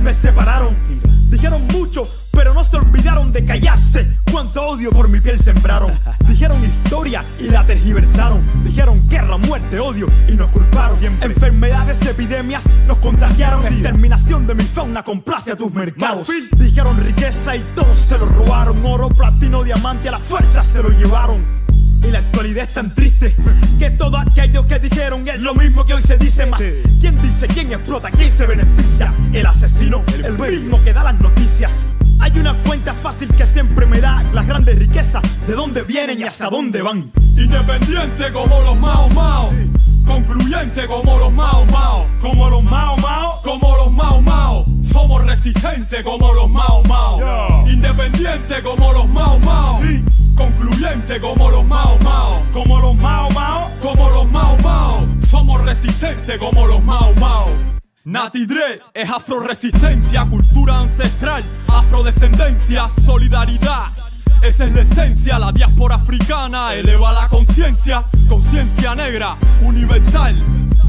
me separaron. Dijeron mucho, pero no se olvidaron de callarse. Cuánto odio por mi piel sembraron. Dijeron historia y la tergiversaron. Dijeron guerra, muerte, odio y nos culparon. Siempre. Enfermedades y epidemias nos contagiaron. Exterminación de mi fauna complace a tus mercados. Dijeron riqueza y todos se lo robaron. Oro, platino, diamante, a la fuerza se lo llevaron. Y la actualidad es tan triste que todo aquello que dijeron es lo mismo que hoy se dice más. ¿Quién dice, quién explota, quién se beneficia? El asesino, el mismo que da las noticias. Hay una cuenta fácil que siempre me da las grandes riquezas, de dónde vienen y hasta dónde van. Independiente como los Mao Mao, concluyente como los Mao Mao, como los Mao Mao, como los Mao Mao. Somos resistentes como los Mao Mao, independiente como los Mao Mao, concluyente como los Mao Mao, como los Mao Mao, como los Mao Mao. Somos resistentes como los Mao Mao. Nati Dre es afroresistencia, cultura ancestral, afrodescendencia, solidaridad. Esa es la esencia, la diáspora africana eleva la conciencia, conciencia negra, universal,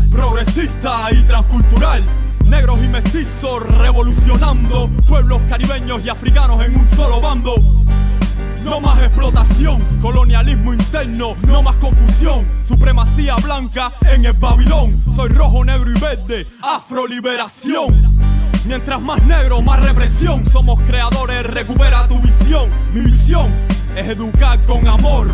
progresista y transcultural. Negros y mestizos revolucionando, pueblos caribeños y africanos en un solo bando. No más explotación, colonialismo interno, no más confusión, supremacía blanca en el Babilón. Soy rojo, negro y verde, afroliberación. Mientras más negro, más represión. Somos creadores, recupera tu visión. Mi misión es educar con amor,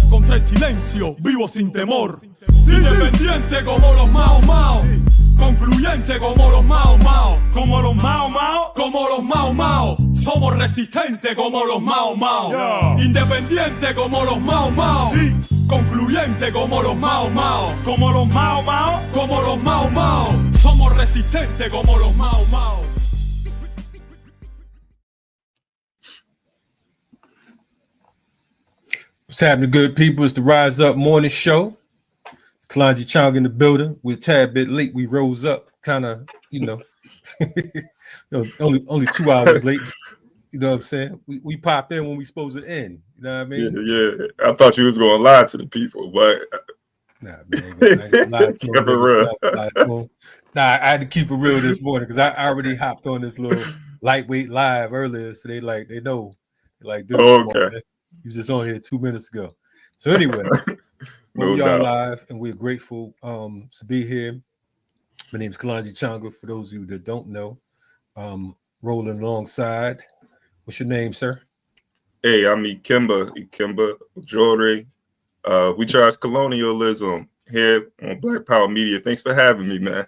contra el silencio, vivo sin temor. Independiente como los Mao Mao, concluyente como los Mao Mao, como los Mao Mao, como los Mao Mao. Somos resistentes como los Mao Mao, independiente como los Mao Mao, concluyente como los Mao Mao, como los Mao Mao, como los Mao Mao. Somos resistentes como los Mao Mao. What's happening, good people? It's the Rise Up Morning Show. It's Kalonji Chong in the building. We're a tad bit late. We rose up kind of, only 2 hours late. You know what I'm saying? We pop in when we supposed to end. You know what I mean? Yeah. I thought you was going to lie to the people, but... Nah, man. I had to keep it real this morning because I already hopped on this little lightweight live earlier. So they know. Like, dude, okay. You was just on here 2 minutes ago. So anyway, we are live and we're grateful to be here. My name is Kalonji Changa. For those of you that don't know, rolling alongside. What's your name, sir? Hey, I'm Ikemba Jeru. We charge colonialism here on Black Power Media. Thanks for having me, man.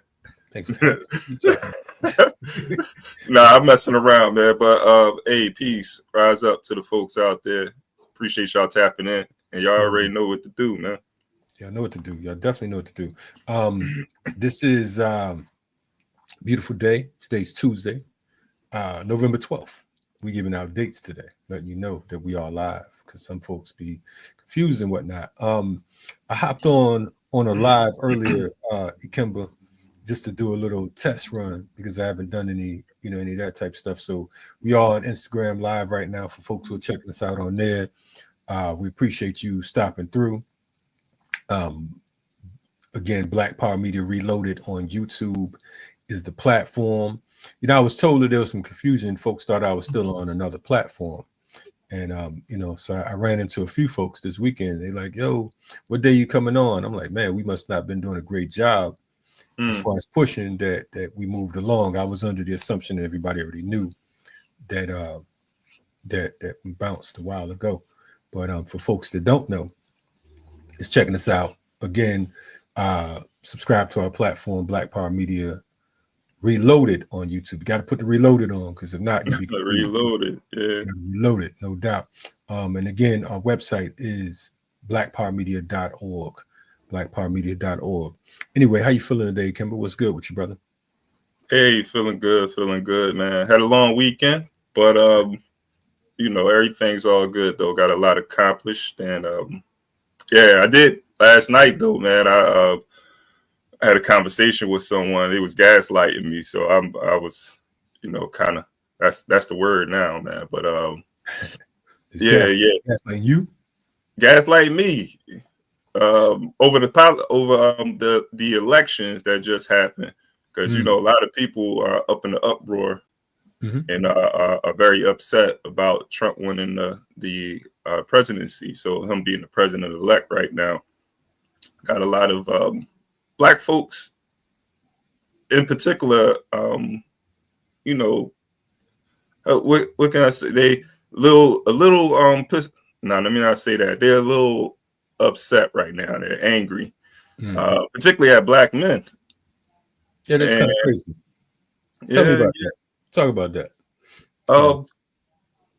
Thanks for having me. Nah, I'm messing around, man. But hey, peace. Rise up to the folks out there. Appreciate y'all tapping in. And y'all already know what to do, man. Y'all know what to do. Y'all definitely know what to do. This is beautiful day. Today's Tuesday, November 12th. We're giving out dates today, letting you know that we are live because some folks be confused and whatnot. I hopped on a live earlier, Ikemba, just to do a little test run because I haven't done any of that type of stuff. So we are on Instagram live right now for folks who are checking us out on there. We appreciate you stopping through. Again, Black Power Media Reloaded on YouTube is the platform. I was told that there was some confusion. Folks thought I was still on another platform. And, so I ran into a few folks this weekend. They're like, yo, what day you coming on? I'm like, man, we must not have been doing a great job as far as pushing that we moved along. I was under the assumption that everybody already knew that we bounced a while ago. But for folks that don't know, is checking us out. Again, subscribe to our platform, Black Power Media Reloaded on YouTube. You got to put the reloaded on because if not, you'll be reloaded. Yeah, reloaded, no doubt. And again, our website is blackpowermedia.org. Blackpowermedia.org. Anyway, how you feeling today, Kimber? What's good with you, brother? Hey, feeling good, man. Had a long weekend, but everything's all good though. Got a lot accomplished, and I did last night though, man. I had a conversation with someone. It was gaslighting me, so I was, kind of that's the word now, man. But gaslighting you, gaslight me over the elections that just happened, because a lot of people are up in the uproar and are very upset about Trump winning the presidency. So him being the president-elect right now, got a lot of black folks in particular. You know, what can I say? They a little no, let me not say that. They're a little upset right now. They're angry, particularly at black men. Yeah, that's kind of crazy. Tell me about that. Talk about that.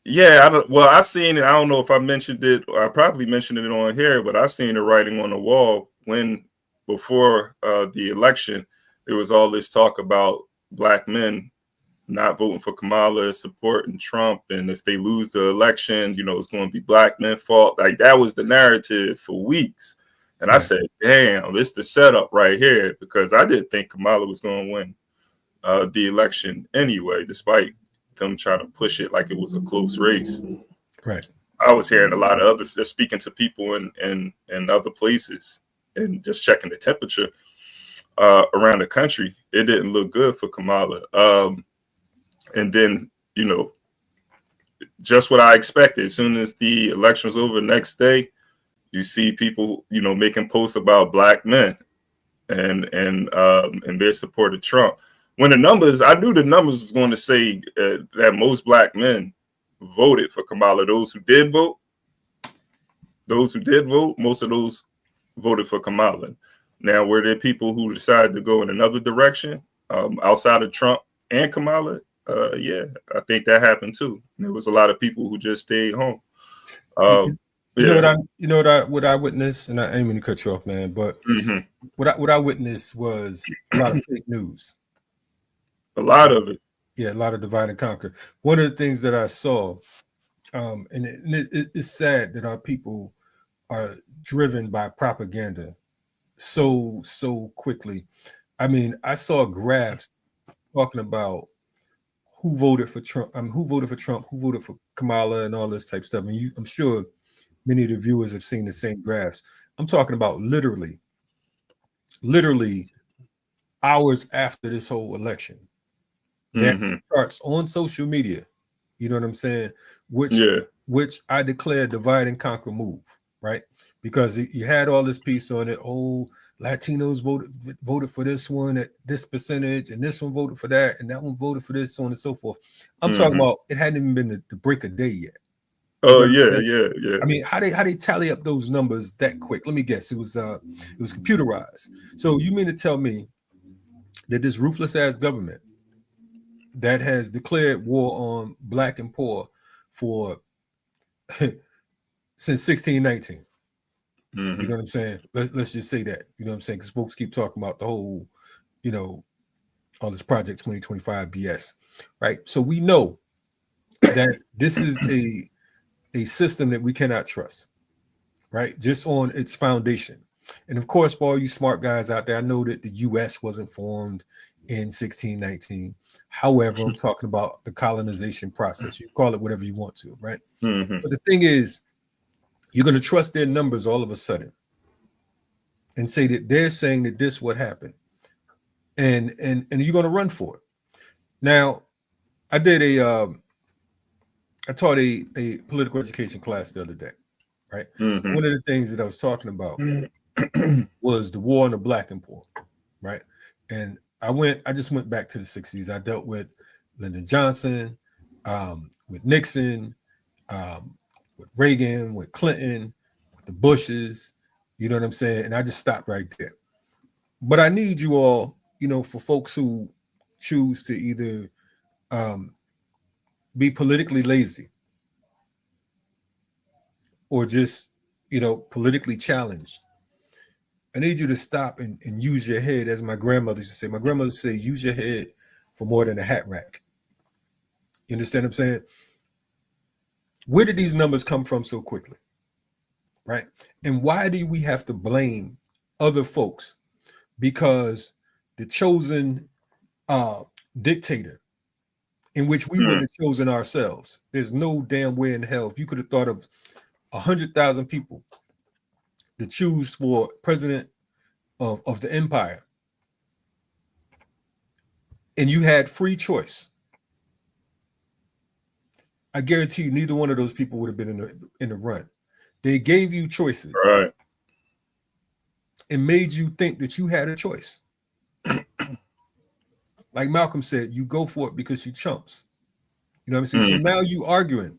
Yeah, I seen it. I don't know if I mentioned it, or I probably mentioned it on here, but I seen the writing on the wall when before the election, there was all this talk about black men not voting for Kamala, supporting Trump, and if they lose the election, you know, it's going to be black men's fault. Like that was the narrative for weeks. And I said, damn, this is the setup right here, because I didn't think Kamala was going to win the election anyway, despite them trying to push it like it was a close race. Right. I was hearing a lot of others, just speaking to people in other places and just checking the temperature around the country. It didn't look good for Kamala. And then, you know, just what I expected. As soon as the election was over the next day, you see people, you know, making posts about black men and their support of Trump. When the numbers, I knew the numbers was going to say that most black men voted for Kamala. Those who did vote, most of those voted for Kamala. Now, were there people who decided to go in another direction outside of Trump and Kamala? Yeah, I think that happened too. There was a lot of people who just stayed home. You know what I witnessed, and I ain't mean to cut you off, man, but what I witnessed was a lot of fake news. A lot of it. Yeah, a lot of divide and conquer. One of the things that I saw, and it's sad that our people are driven by propaganda so quickly. I mean, I saw graphs talking about who voted for Trump, who voted for Kamala, and all this type of stuff. And I'm sure many of the viewers have seen the same graphs. I'm talking about literally hours after this whole election. That starts on social media. You know what I'm saying? Which I declare divide and conquer move, right? Because you had all this piece on it. Oh, Latinos voted for this one at this percentage, and this one voted for that, and that one voted for this, so on and so forth. I'm talking about it hadn't even been the break of day yet. Oh, yeah. I mean, how they tally up those numbers that quick? Let me guess. It was computerized. So you mean to tell me that this ruthless ass government that has declared war on black and poor for since 1619? You know what I'm saying? Let's just say that. You know what I'm saying? Because folks keep talking about the whole, you know, all this Project 2025 BS, right? So we know that this is a system that we cannot trust, right? Just on its foundation. And of course, for all you smart guys out there, I know that the U.S. wasn't formed in 1619. However, I'm talking about the colonization process. You call it whatever you want to, right? But the thing is, you're going to trust their numbers all of a sudden and say that they're saying that this what happened, and you're going to run for it. Now, I taught a political education class the other day, right? One of the things that I was talking about was the war on the black and poor, right? And I just went back to the 60s. I dealt with Lyndon Johnson, with Nixon, with Reagan, with Clinton, with the Bushes, you know what I'm saying? And I just stopped right there. But I need you all, you know, for folks who choose to either be politically lazy or just, you know, politically challenged. I need you to stop and use your head, as my grandmother used to say. My grandmother used to say, use your head for more than a hat rack. You understand what I'm saying? Where did these numbers come from so quickly? Right? And why do we have to blame other folks? Because the chosen dictator, in which we wouldn't have chosen ourselves, there's no damn way in hell. If you could have thought of 100,000 people to choose for president of the empire, and you had free choice, I guarantee you, neither one of those people would have been in the run. They gave you choices, Right. and made you think that you had a choice. Like Malcolm said, you go for it because you chumps. You know what I'm saying? So now you arguing,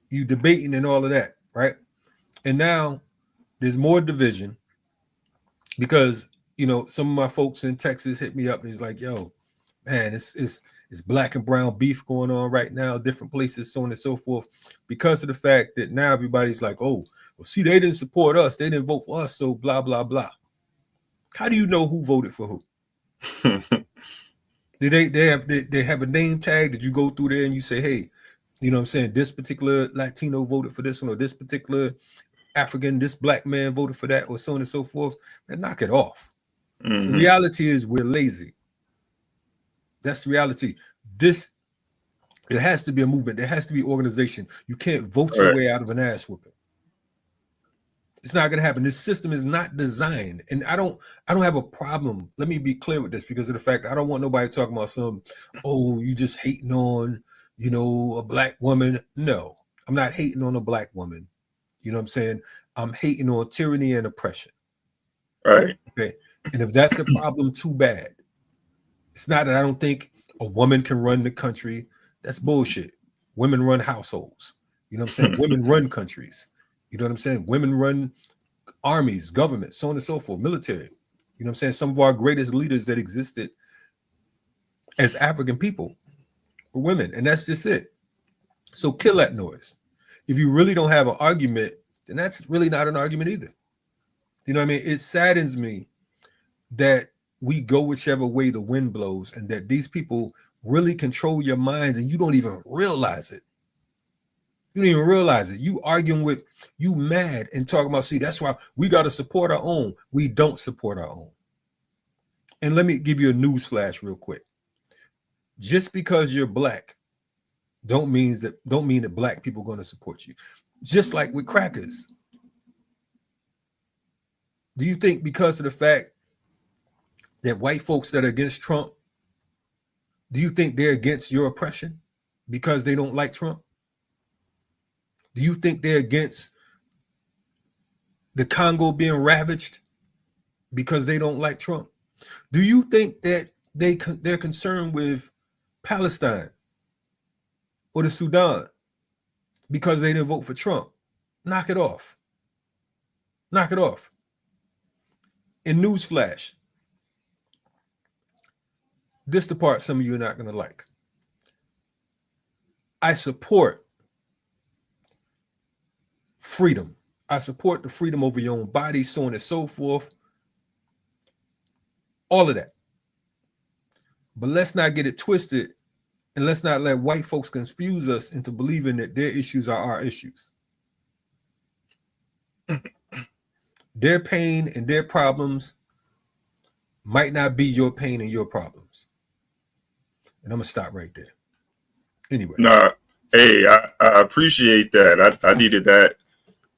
you debating and all of that, right? And now there's more division because, you know, some of my folks in Texas hit me up and he's like, yo, man, it's black and brown beef going on right now, different places, so on and so forth, because of the fact that now everybody's like, oh, well, see, they didn't support us, they didn't vote for us, so blah, blah, blah. How do you know who voted for who? Did they have a name tag? Did you go through there and you say, hey, you know what I'm saying, this particular Latino voted for this one, or this particular African, this black man voted for that, or so on and so forth? Man, knock it off. The reality is we're lazy. That's the reality. There has to be a movement. There has to be organization. You can't vote your way out of an ass whooping. It's not going to happen. This system is not designed, and I don't have a problem. Let me be clear with this, because of the fact I don't want nobody talking about you just hating on, you know, a black woman. No, I'm not hating on a black woman. You know what I'm saying? I'm hating on tyranny and oppression. Right. Okay. And if that's a problem, too bad. It's not that I don't think a woman can run the country. That's bullshit. Women run households. You know what I'm saying? Women run countries. You know what I'm saying? Women run armies, government, so on and so forth, military. You know what I'm saying? Some of our greatest leaders that existed as African people were women, and that's just it. So kill that noise. If you really don't have an argument, then that's really not an argument either. You know what I mean? It saddens me that we go whichever way the wind blows, and that these people really control your minds and you don't even realize it. You don't even realize it. You arguing with, you mad and talking about, see, that's why we got to support our own. We don't support our own. And let me give you a news flash real quick. Just because you're black don't mean that black people are going to support you. Just like with crackers. Do you think because of the fact that white folks that are against Trump, do you think they're against your oppression because they don't like Trump? Do you think they're against the Congo being ravaged because they don't like Trump? Do you think that they're concerned with Palestine or the Sudan because they didn't vote for Trump? Knock it off. Knock it off. In newsflash, this the part some of you are not going to like. I support freedom. I support the freedom over your own body, so on and so forth. All of that. But let's not get it twisted, and let's not let white folks confuse us into believing that their issues are our issues. Their pain and their problems might not be your pain and your problems. And I'm going to stop right there. Anyway. Nah, hey, I appreciate that. I needed that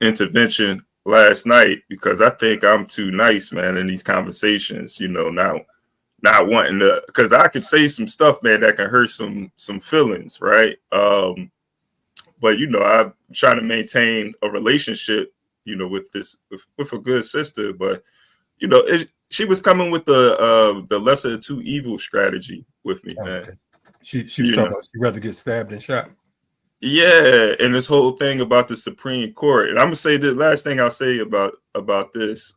intervention last night, because I think I'm too nice, man, in these conversations, you know, now not wanting to, because I could say some stuff, man, that can hurt some feelings, right? But you know, I'm trying to maintain a relationship, you know, with a good sister. But you know, she was coming with the lesser of two evil strategy with me, man. Okay. She was talking about she'd rather get stabbed than shot. Yeah, and this whole thing about the Supreme Court. And I'm gonna say the last thing I'll say about this,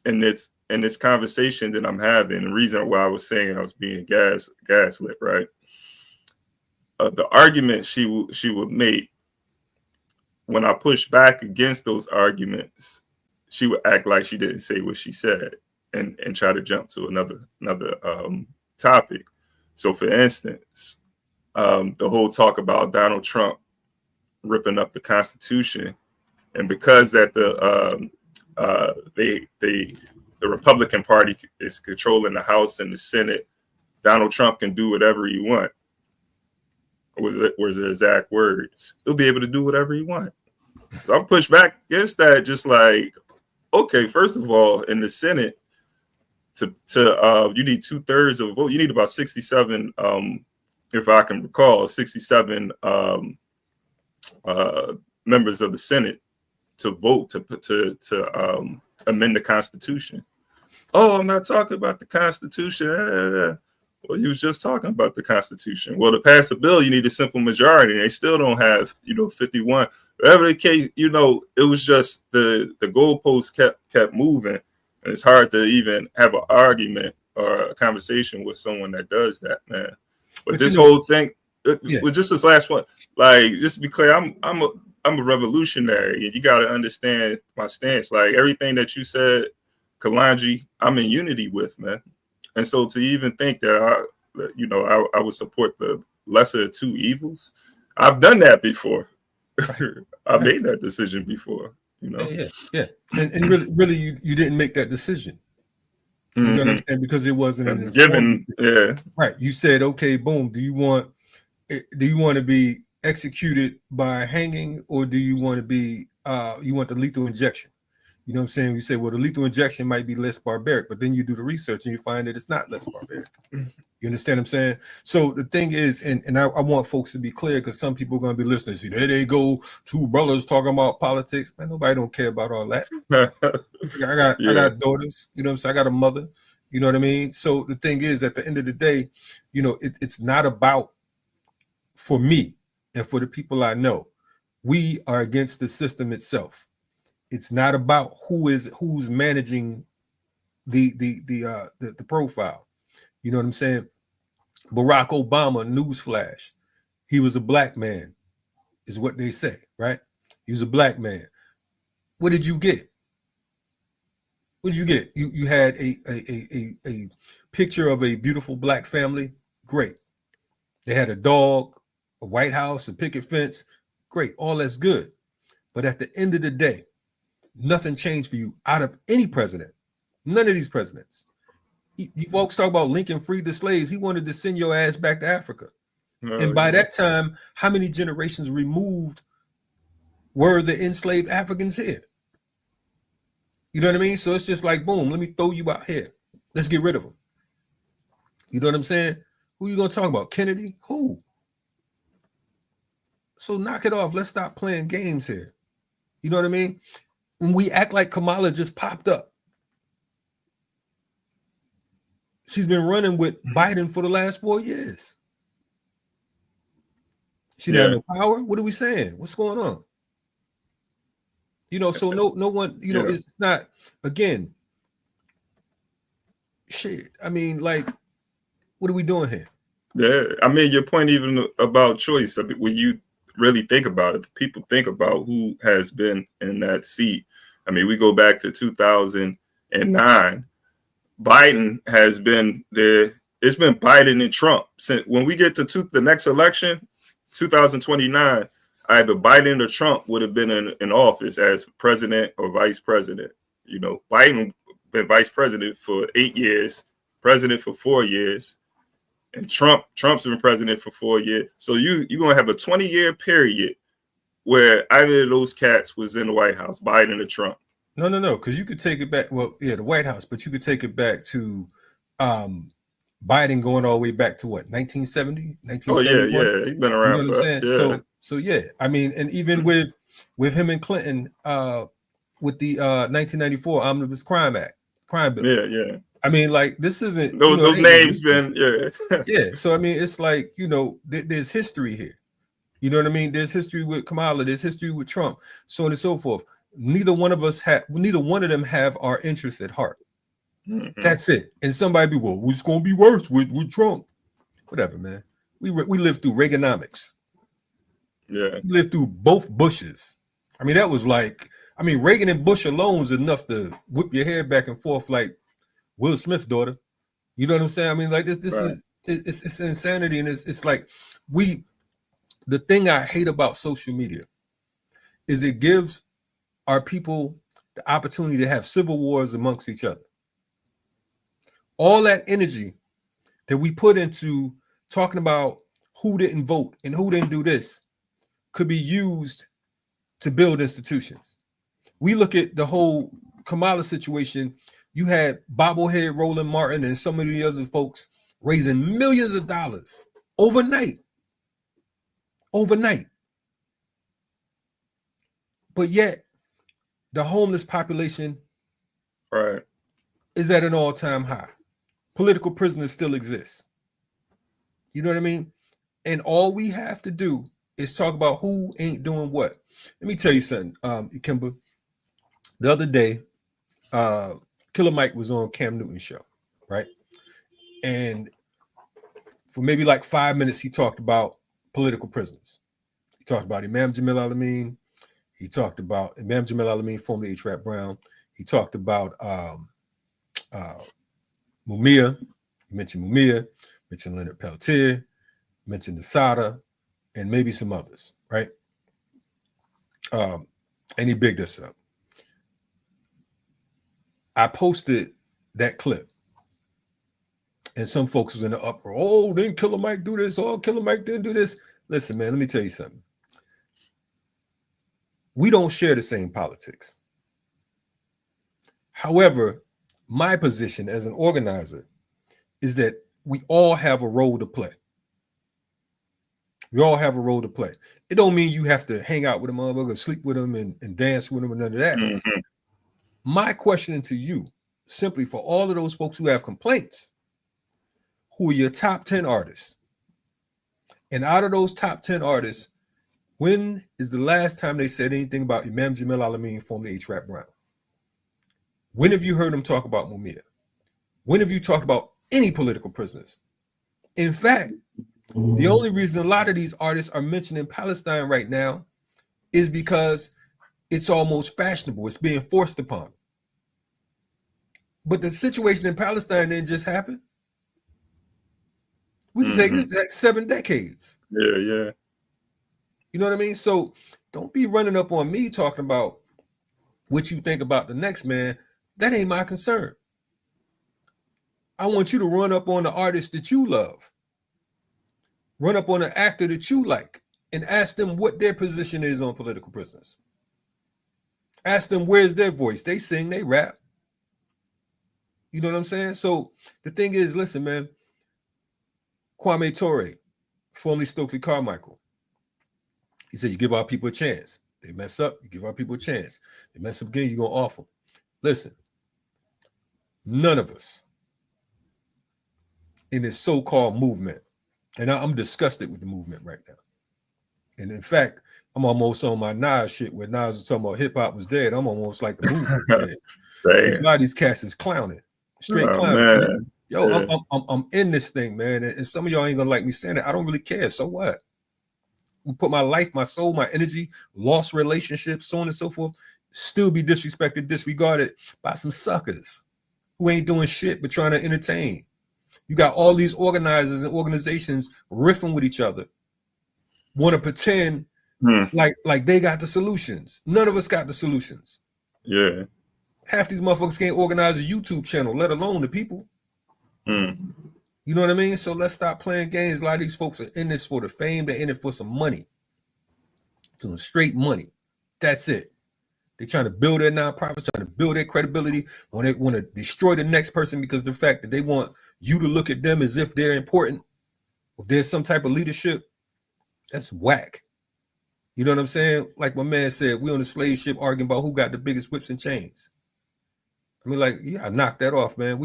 in this conversation that I'm having, the reason why I was saying I was being gaslit, right? The argument she would make, when I push back against those arguments, she would act like she didn't say what she said and try to jump to another topic. So, for instance, the whole talk about Donald Trump ripping up the Constitution, and because that the Republican Party is controlling the House and the Senate, Donald Trump can do whatever he wants. Was the exact words? He'll be able to do whatever he wants. So I'm pushed back against that. Just like, okay, first of all, in the Senate, to you need 2/3 of a vote. You need about 67 if I can recall, 67 members of the Senate to vote to amend the Constitution. Oh, I'm not talking about the Constitution. Well, you was just talking about the Constitution. Well, to pass a bill, you need a simple majority. They still don't have, 51. Whatever the case, it was just the goalposts kept moving, and it's hard to even have an argument or a conversation with someone that does that, man. But this whole thing, with just this last one, like, just to be clear, I'm a revolutionary, and you got to understand my stance. Like, everything that you said, Kalanji, I'm in unity with, man. And so to even think that I would support the lesser of two evils, I've done that before. I made that decision before. Yeah. And really, you didn't make that decision. You know what I'm saying? Because it wasn't an given. Yeah. Right. You said, okay, boom. Do you want to be executed by hanging, or do you want to be you want the lethal injection? You know what I'm saying? You say, well, the lethal injection might be less barbaric, but then you do the research and you find that it's not less barbaric. You understand what I'm saying? So the thing is, and I want folks to be clear, because some people are going to be listening. See, there they go, two brothers talking about politics. Man, nobody don't care about all that. I got daughters. You know what I'm saying? I got a mother. You know what I mean? So the thing is, at the end of the day, it's not about, for me and for the people I know, we are against the system itself. It's not about who's managing the profile. You know what I'm saying? Barack Obama, newsflash, he was a black man, is what they say, right? He was a black man. What did you get? What did you get? You had a picture of a beautiful black family. Great. They had a dog, a White House, a picket fence. Great. All that's good. But at the end of the day, nothing changed for you out of any president. None of these presidents. You folks talk about Lincoln freed the slaves. He wanted to send your ass back to Africa. And by that time, how many generations removed were the enslaved Africans here? You know what I mean? So it's just like, boom, let me throw you out here. Let's get rid of them. You know what I'm saying? Who you going to talk about? Kennedy? Who? So knock it off. Let's stop playing games here. You know what I mean? When we act like Kamala just popped up. She's been running with Biden for the last 4 years. She didn't have no power. What are we saying? What's going on? So no one, it's not, again, shit. I mean, like, what are we doing here? Yeah, I mean, your point even about choice, I mean, when you really think about it, people think about who has been in that seat. I mean, we go back to 2009. Biden has been there. It's been Biden and Trump. Since when we get to the next election, 2029, either Biden or Trump would have been in office as president or vice president. Biden been vice president for 8 years, president for 4 years, and Trump's been president for 4 years. So you're gonna have a 20-year period where either of those cats was in the White House, Biden or Trump. No, because you could take it back. Well, yeah, the White House, but you could take it back to Biden going all the way back to what, 1970, 1971? Oh yeah, he's been around. You know what I'm saying? Yeah. So yeah, I mean, and even with him and Clinton, with the 1994 Omnibus Crime Bill. Yeah. I mean, like, this isn't those names been yeah. So I mean, it's like, there's history here. You know what I mean? There's history with Kamala. There's history with Trump, so on and so forth. Neither one of them have our interests at heart. Mm-hmm. That's it. And somebody be, well, it's going to be worse with Trump. Whatever, man. We lived through Reaganomics. Yeah. We lived through both Bushes. I mean, that was like, Reagan and Bush alone is enough to whip your hair back and forth like Will Smith's daughter. You know what I'm saying? I mean, like, this right. It's insanity. And it's like, the thing I hate about social media is it gives our people the opportunity to have civil wars amongst each other. All that energy that we put into talking about who didn't vote and who didn't do this could be used to build institutions. We look at the whole Kamala situation. You had bobblehead Roland Martin and so many other folks raising millions of dollars overnight. But yet, the homeless population is at an all-time high. Political prisoners still exist. You know what I mean? And all we have to do is talk about who ain't doing what. Let me tell you something, Kimber. The other day, Killer Mike was on Cam Newton's show, right? And for maybe like 5 minutes, he talked about political prisoners. He talked about Imam Jamil Al-Amin. He talked about Imam Jamil Al-Amin, formerly H. Brown. He talked about Mumia. He mentioned Mumia, mentioned Leonard Peltier, mentioned Asada, and maybe some others, right? And he bigged us up. I posted that clip, and some folks was in the uproar. Oh, didn't Killer Mike do this? Oh, Killer Mike didn't do this. Listen, man, let me tell you something. We don't share the same politics. However, my position as an organizer is that we all have a role to play. We all have a role to play. It don't mean you have to hang out with a motherfucker, sleep with them, and dance with them, and none of that. Mm-hmm. My question to you, simply for all of those folks who have complaints, who are your top 10 artists? And out of those top 10 artists, when is the last time they said anything about Imam Jamil Al-Amin, formerly H. Brown? When have you heard them talk about Mumia? When have you talked about any political prisoners? In fact, the only reason a lot of these artists are mentioning Palestine right now is because it's almost fashionable. It's being forced upon. But the situation in Palestine didn't just happen. We can take it like 7 decades. Yeah. You know what I mean? So don't be running up on me talking about what you think about the next man. That ain't my concern. I want you to run up on the artist that you love. Run up on an actor that you like and ask them what their position is on political prisoners. Ask them where's their voice. They sing, they rap. You know what I'm saying? So the thing is, listen, man, Kwame Ture, formerly Stokely Carmichael, he said, you give our people a chance. They mess up, you give our people a chance. They mess up again, you're going to off them. Listen, none of us in this so-called movement, and I'm disgusted with the movement right now. And in fact, I'm almost on my Nas shit where Nas was talking about hip-hop was dead. I'm almost like the movement was dead. A lot of these cats is clowning, straight clowning. Man. Yo, yeah. I'm in this thing, man. And some of y'all ain't gonna like me saying it. I don't really care. So what? We put my life, my soul, my energy, lost relationships, so on and so forth, still be disrespected, disregarded by some suckers who ain't doing shit but trying to entertain. You got all these organizers and organizations riffing with each other, want to pretend like they got the solutions. None of us got the solutions. Yeah. Half these motherfuckers can't organize a YouTube channel, let alone the people. You know what I mean? So let's stop playing games. A lot of these folks are in this for the fame. They're in it for some money. Some straight money. That's it. They're trying to build their nonprofits, trying to build their credibility. When they want to destroy the next person because of the fact that they want you to look at them as if they're important, if there's some type of leadership, that's whack. You know what I'm saying? Like my man said, we on the slave ship arguing about who got the biggest whips and chains. I mean, like, yeah, I knocked that off, man.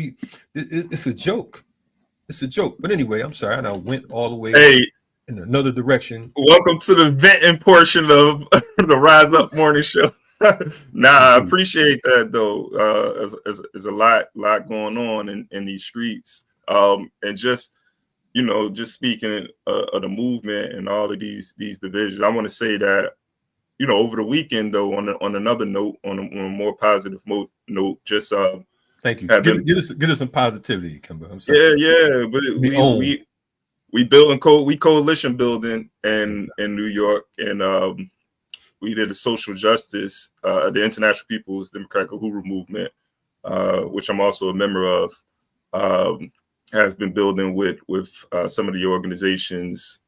It's a joke. It's a joke. But anyway, I'm sorry. I went all the way in another direction. Welcome to the venting portion of the Rise Up Morning Show. I appreciate that though. There's a lot going on in these streets. And just, just speaking of the movement and all of these divisions, I want to say that, over the weekend though, on another note, on a more positive note, just thank you. Get us some positivity, Kimber. I'm sorry. Yeah. But we building we coalition building in New York, and we did a social justice, the International People's Democratic Uhuru Movement, which I'm also a member of, has been building with some of the organizations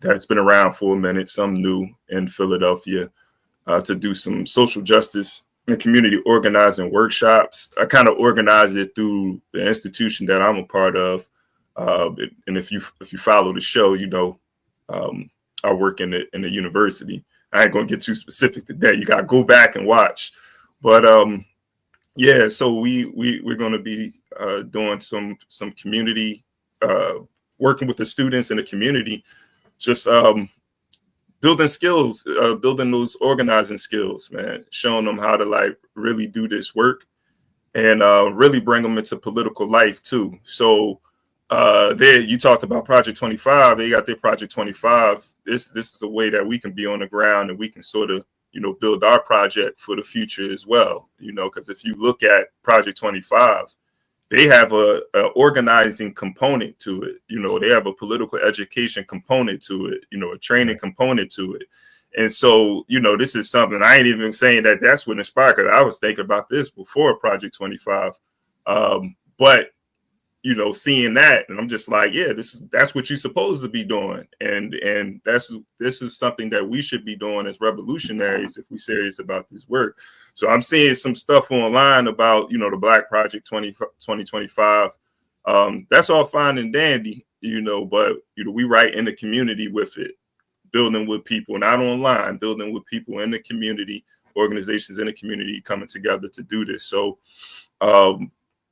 that's been around for a minute, some new in Philadelphia, to do some social justice and community organizing workshops. I kind of organize it through the institution that I'm a part of, And if you follow the show, you know, I work in the university. I ain't gonna get too specific today. You gotta go back and watch. But yeah, so we're gonna be doing some community working with the students in the community, just building skills, building those organizing skills, man, showing them how to like really do this work and really bring them into political life too. So there, you talked about Project 25. They got their Project 25. This is a way that we can be on the ground and we can sort of, you know, build our project for the future as well. You know, because if you look at Project 25, they have a organizing component to it. You know, they have a political education component to it. You know, a training component to it. And so, you know, this is something I ain't even saying that that's what inspired, because I was thinking about this before Project 25. But you know, seeing that, and I'm just like, yeah, that's what you're supposed to be doing, and this is something that we should be doing as revolutionaries if we're serious about this work. So I'm seeing some stuff online about, you know, the Black Project 2025. That's all fine and dandy, you know, but you know, we right in the community with it, building with people, not online, building with people in the community, organizations in the community coming together to do this. So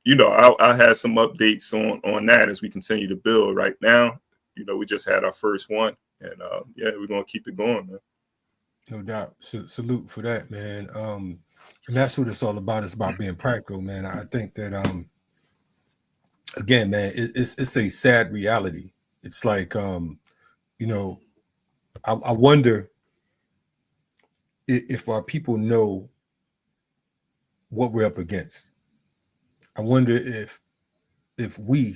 you know, I had some updates on that as we continue to build. Right now, you know, we just had our first one, and yeah, we're gonna keep it going, man. No doubt. Salute for that, man. And that's what it's all about. It's about being practical, man. I think that again, man, it's a sad reality. It's like you know, I wonder if our people know what we're up against. I wonder if we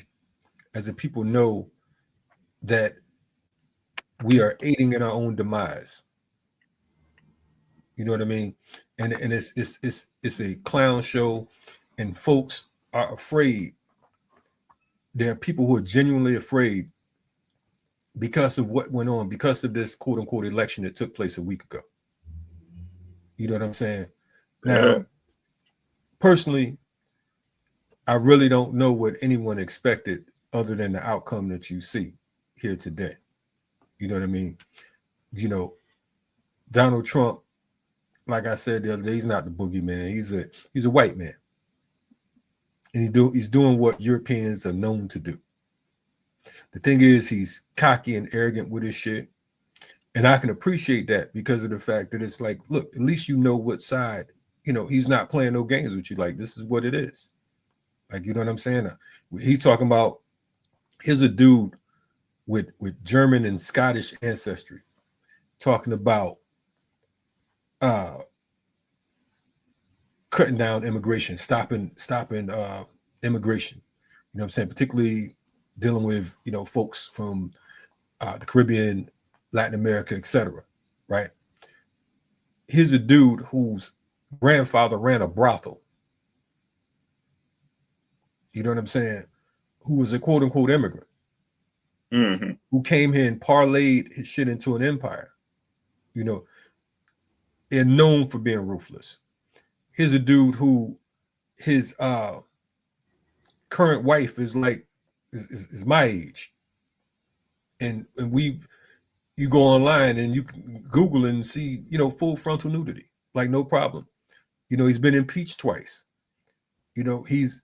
as a people know that we are aiding in our own demise. You know what I mean? And it's a clown show, and folks are afraid. There are people who are genuinely afraid because of what went on, because of this quote unquote election that took place a week ago. You know what I'm saying? Now, personally, I really don't know what anyone expected other than the outcome that you see here today. You know what I mean? You know, Donald Trump, like I said the other day, he's not the boogeyman. He's a white man, and he's doing what Europeans are known to do. The thing is, he's cocky and arrogant with his shit, and I can appreciate that because of the fact that it's like, look, at least you know what side. You know, he's not playing no games with you. Like, this is what it is. Like, you know what I'm saying? He's talking about, here's a dude with German and Scottish ancestry talking about cutting down immigration, stopping immigration. You know what I'm saying? Particularly dealing with, you know, folks from the Caribbean, Latin America, etc. Right? Here's a dude whose grandfather ran a brothel. You know what I'm saying? Who was a quote unquote immigrant, who came here and parlayed his shit into an empire. You know, they're known for being ruthless. Here's a dude who his current wife is like is my age, and you go online and you can Google and see, you know, full frontal nudity, like no problem. You know, he's been impeached twice. You know, he's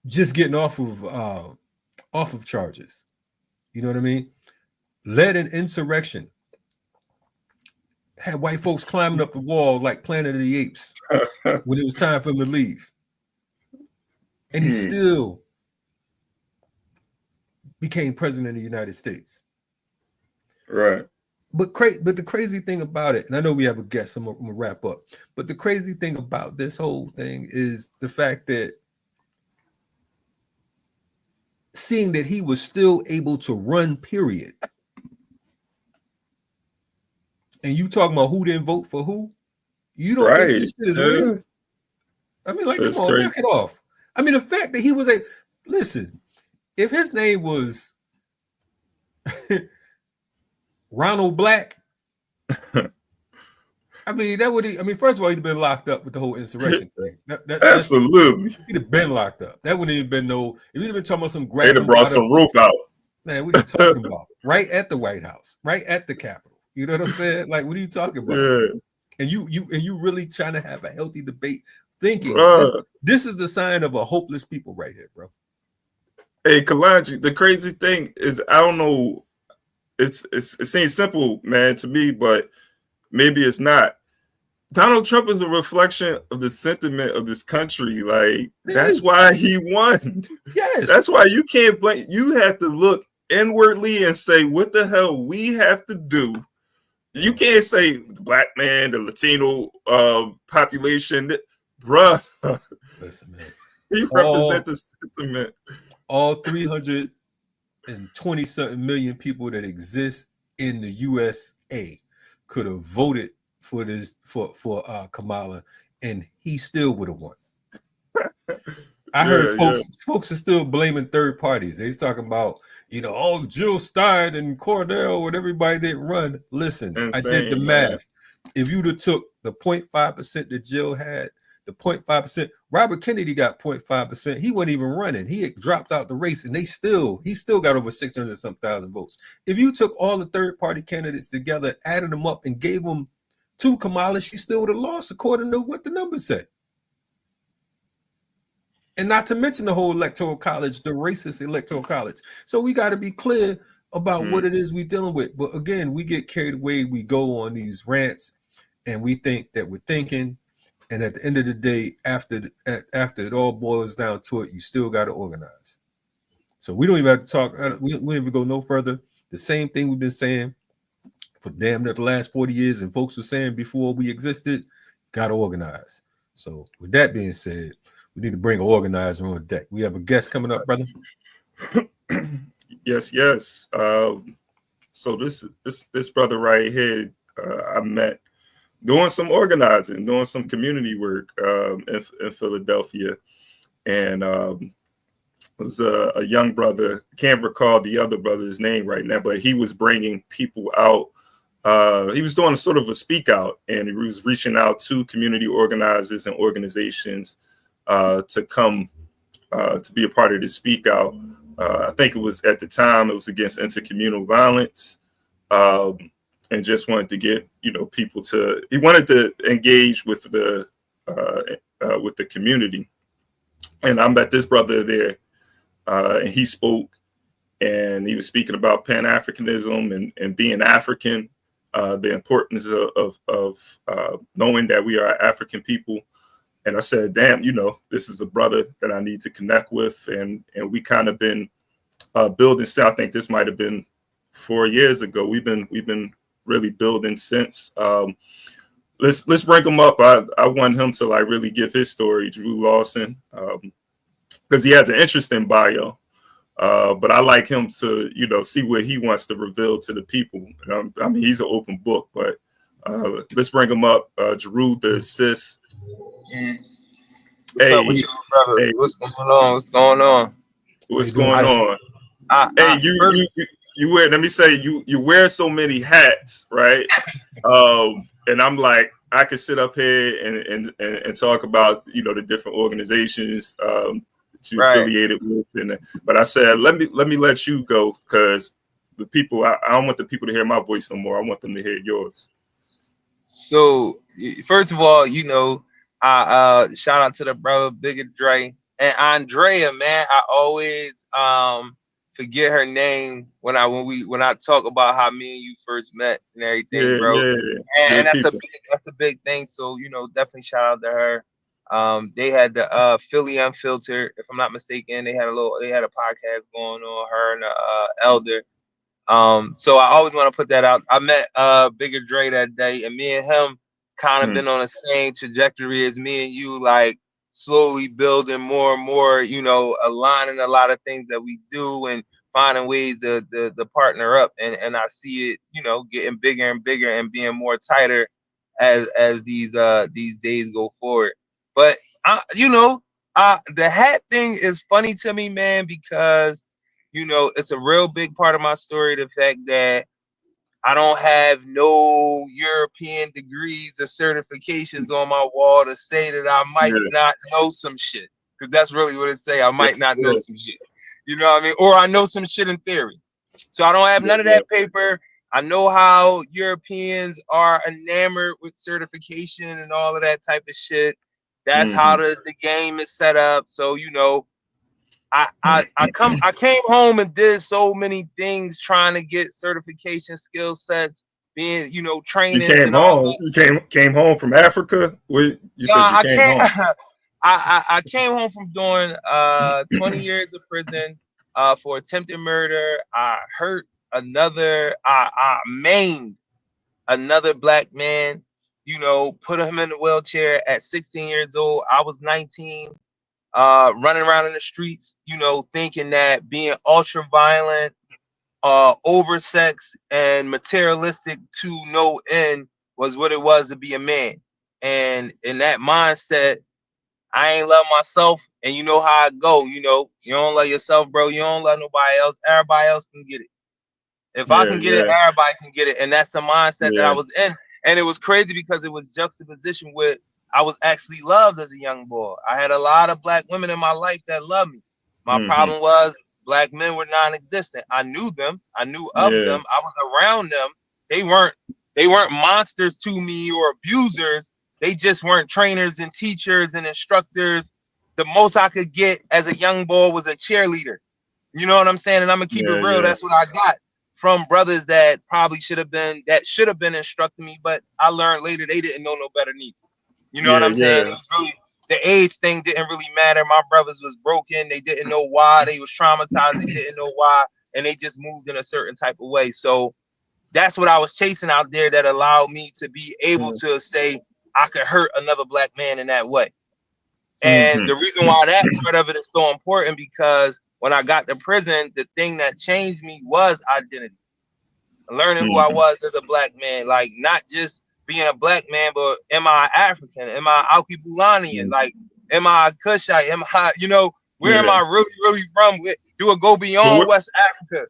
just getting off of charges. You know what I mean? Led an insurrection. Had white folks climbing up the wall like Planet of the Apes when it was time for him to leave. And he still became president of the United States. Right. But the crazy thing about it, and I know we have a guest, I'm gonna wrap up. But the crazy thing about this whole thing is the fact that seeing that he was still able to run, period. And you talking about who didn't vote for who? You don't think this shit is real? I mean, like, come on, knock it off. I mean, the fact that he was listen, if his name was Ronald Black, I mean, that would. I mean, first of all, he'd have been locked up with the whole insurrection thing. That's Absolutely. he'd have been locked up. That wouldn't even been no. If he'd have been talking about some They'd grab have him brought by the some roof out. man, what are you talking about? Right at the White House, right at the Capitol. You know what I'm saying? Like, what are you talking about? Yeah, And you really trying to have a healthy debate, thinking bruh. this is the sign of a hopeless people right here, bro. Hey, Kalanji, the crazy thing is, I don't know. It seems simple, man, to me, but maybe it's not. Donald Trump is a reflection of the sentiment of this country. Like, that's why he won. Yes. That's why you can't blame. You have to look inwardly and say, what the hell we have to do. You can't say the black man, the Latino population. Bruh. Listen, man. He represents the sentiment. All 320 something million people that exist in the USA could have voted for this for Kamala, and he still would have won. I heard folks are still blaming third parties. They's talking about, oh, Jill Stein and Cornell and everybody didn't run. Listen, I did the math. If you'd have took the 0.5% that Jill had, the 0.5%, Robert Kennedy got 0.5%. He wasn't even running. He had dropped out the race, and he still got over 600 some thousand votes. If you took all the third party candidates together, added them up, and gave them to Kamala, she still would have lost according to what the numbers said. And not to mention the whole electoral college, the racist electoral college. So we got to be clear about what it is we're dealing with. But again, we get carried away. We go on these rants, and we think that we're thinking. And at the end of the day, after it all boils down to it, you still got to organize. So we don't even have to talk. We don't even go no further. The same thing we've been saying for damn near the last 40 years, and folks were saying before we existed, got to organize. So with that being said, we need to bring an organizer on deck. We have a guest coming up, brother. Yes. So this brother right here, I met doing some organizing, doing some community work in Philadelphia, and was a young brother. Can't recall the other brother's name right now, but he was bringing people out. He was doing sort of a speak out, and he was reaching out to community organizers and organizations to come to be a part of the speak out. I think it was at the time it was against intercommunal violence, and just wanted to get people to. He wanted to engage with the community, and I met this brother there, and he spoke, and he was speaking about Pan-Africanism and being African, the importance of knowing that we are African people. And I said, damn, this is a brother that I need to connect with. And we kind of been building. So I think this might have been 4 years ago. We've been really building since. Let's bring him up. I want him to really give his story, Jeru Lawson, because he has an interesting bio. But I like him to, see what he wants to reveal to the people. I mean, he's an open book, but let's bring him up. Jeru, the sis. What's up with you, brother? Hey. What's going on? What's going on? You wear. Let me say, you wear so many hats, right? And I'm like, I could sit up here and talk about the different organizations that you affiliated with, but I said let me let you go because the people I don't want the people to hear my voice no more. I want them to hear yours. So first of all, I shout out to the brother Bigger Dre and Andrea, man. I always forget her name when I talk about how me and you first met and everything, bro. Yeah. And that's a big thing. So definitely shout out to her. They had the Philly Unfiltered, if I'm not mistaken. They had a podcast going on, her and Elder. So I always want to put that out. I met Bigger Dre that day, and me and him kind of been on the same trajectory as me and you, like slowly building more and more, aligning a lot of things that we do and finding ways to partner up. And I see it, getting bigger and bigger and being more tighter as these days go forward. But the hat thing is funny to me, man, because it's a real big part of my story. The fact that I don't have no European degrees or certifications on my wall to say that I might not know some shit. Because that's really what it say. I might not know some shit. You know what I mean? Or I know some shit in theory. So I don't have none of that paper. I know how Europeans are enamored with certification and all of that type of shit. That's how the game is set up. So, you know, I came home and did so many things trying to get certification skill sets, being, you know, training. You came home. You came home from Africa. You said you came home. I came home from doing 20 years of prison for attempted murder. I maimed another black man, you know, put him in a wheelchair at 16 years old. I was 19, running around in the streets, you know, thinking that being ultra violent, oversexed and materialistic to no end was what it was to be a man. And in that mindset, I ain't love myself, and you know how I go. You know, you don't love yourself, bro. You don't love nobody else. Everybody else can get it. If I can get it, everybody can get it. And that's the mindset that I was in. And it was crazy because it was juxtaposition with I was actually loved as a young boy. I had a lot of black women in my life that loved me. My problem was black men were non-existent. I knew them. I knew of them. I was around them. They weren't monsters to me or abusers. They just weren't trainers and teachers and instructors. The most I could get as a young boy was a cheerleader. You know what I'm saying? And I'm gonna keep it real. That's what I got from brothers that probably should have been instructing me, but I learned later they didn't know no better neither. You know what I'm saying? It was really, the age thing didn't really matter. My brothers was broken. They didn't know why. They was traumatized. They didn't know why, and they just moved in a certain type of way. So that's what I was chasing out there that allowed me to be able to say I could hurt another black man in that way. And the reason why that part of it is so important, because when I got to prison, the thing that changed me was identity. Learning who I was as a black man, like not just being a black man, but am I African? Am I Alkebulian? Like, am I Kushite? Am I, you know, where am I really, really from? Do it go beyond West Africa?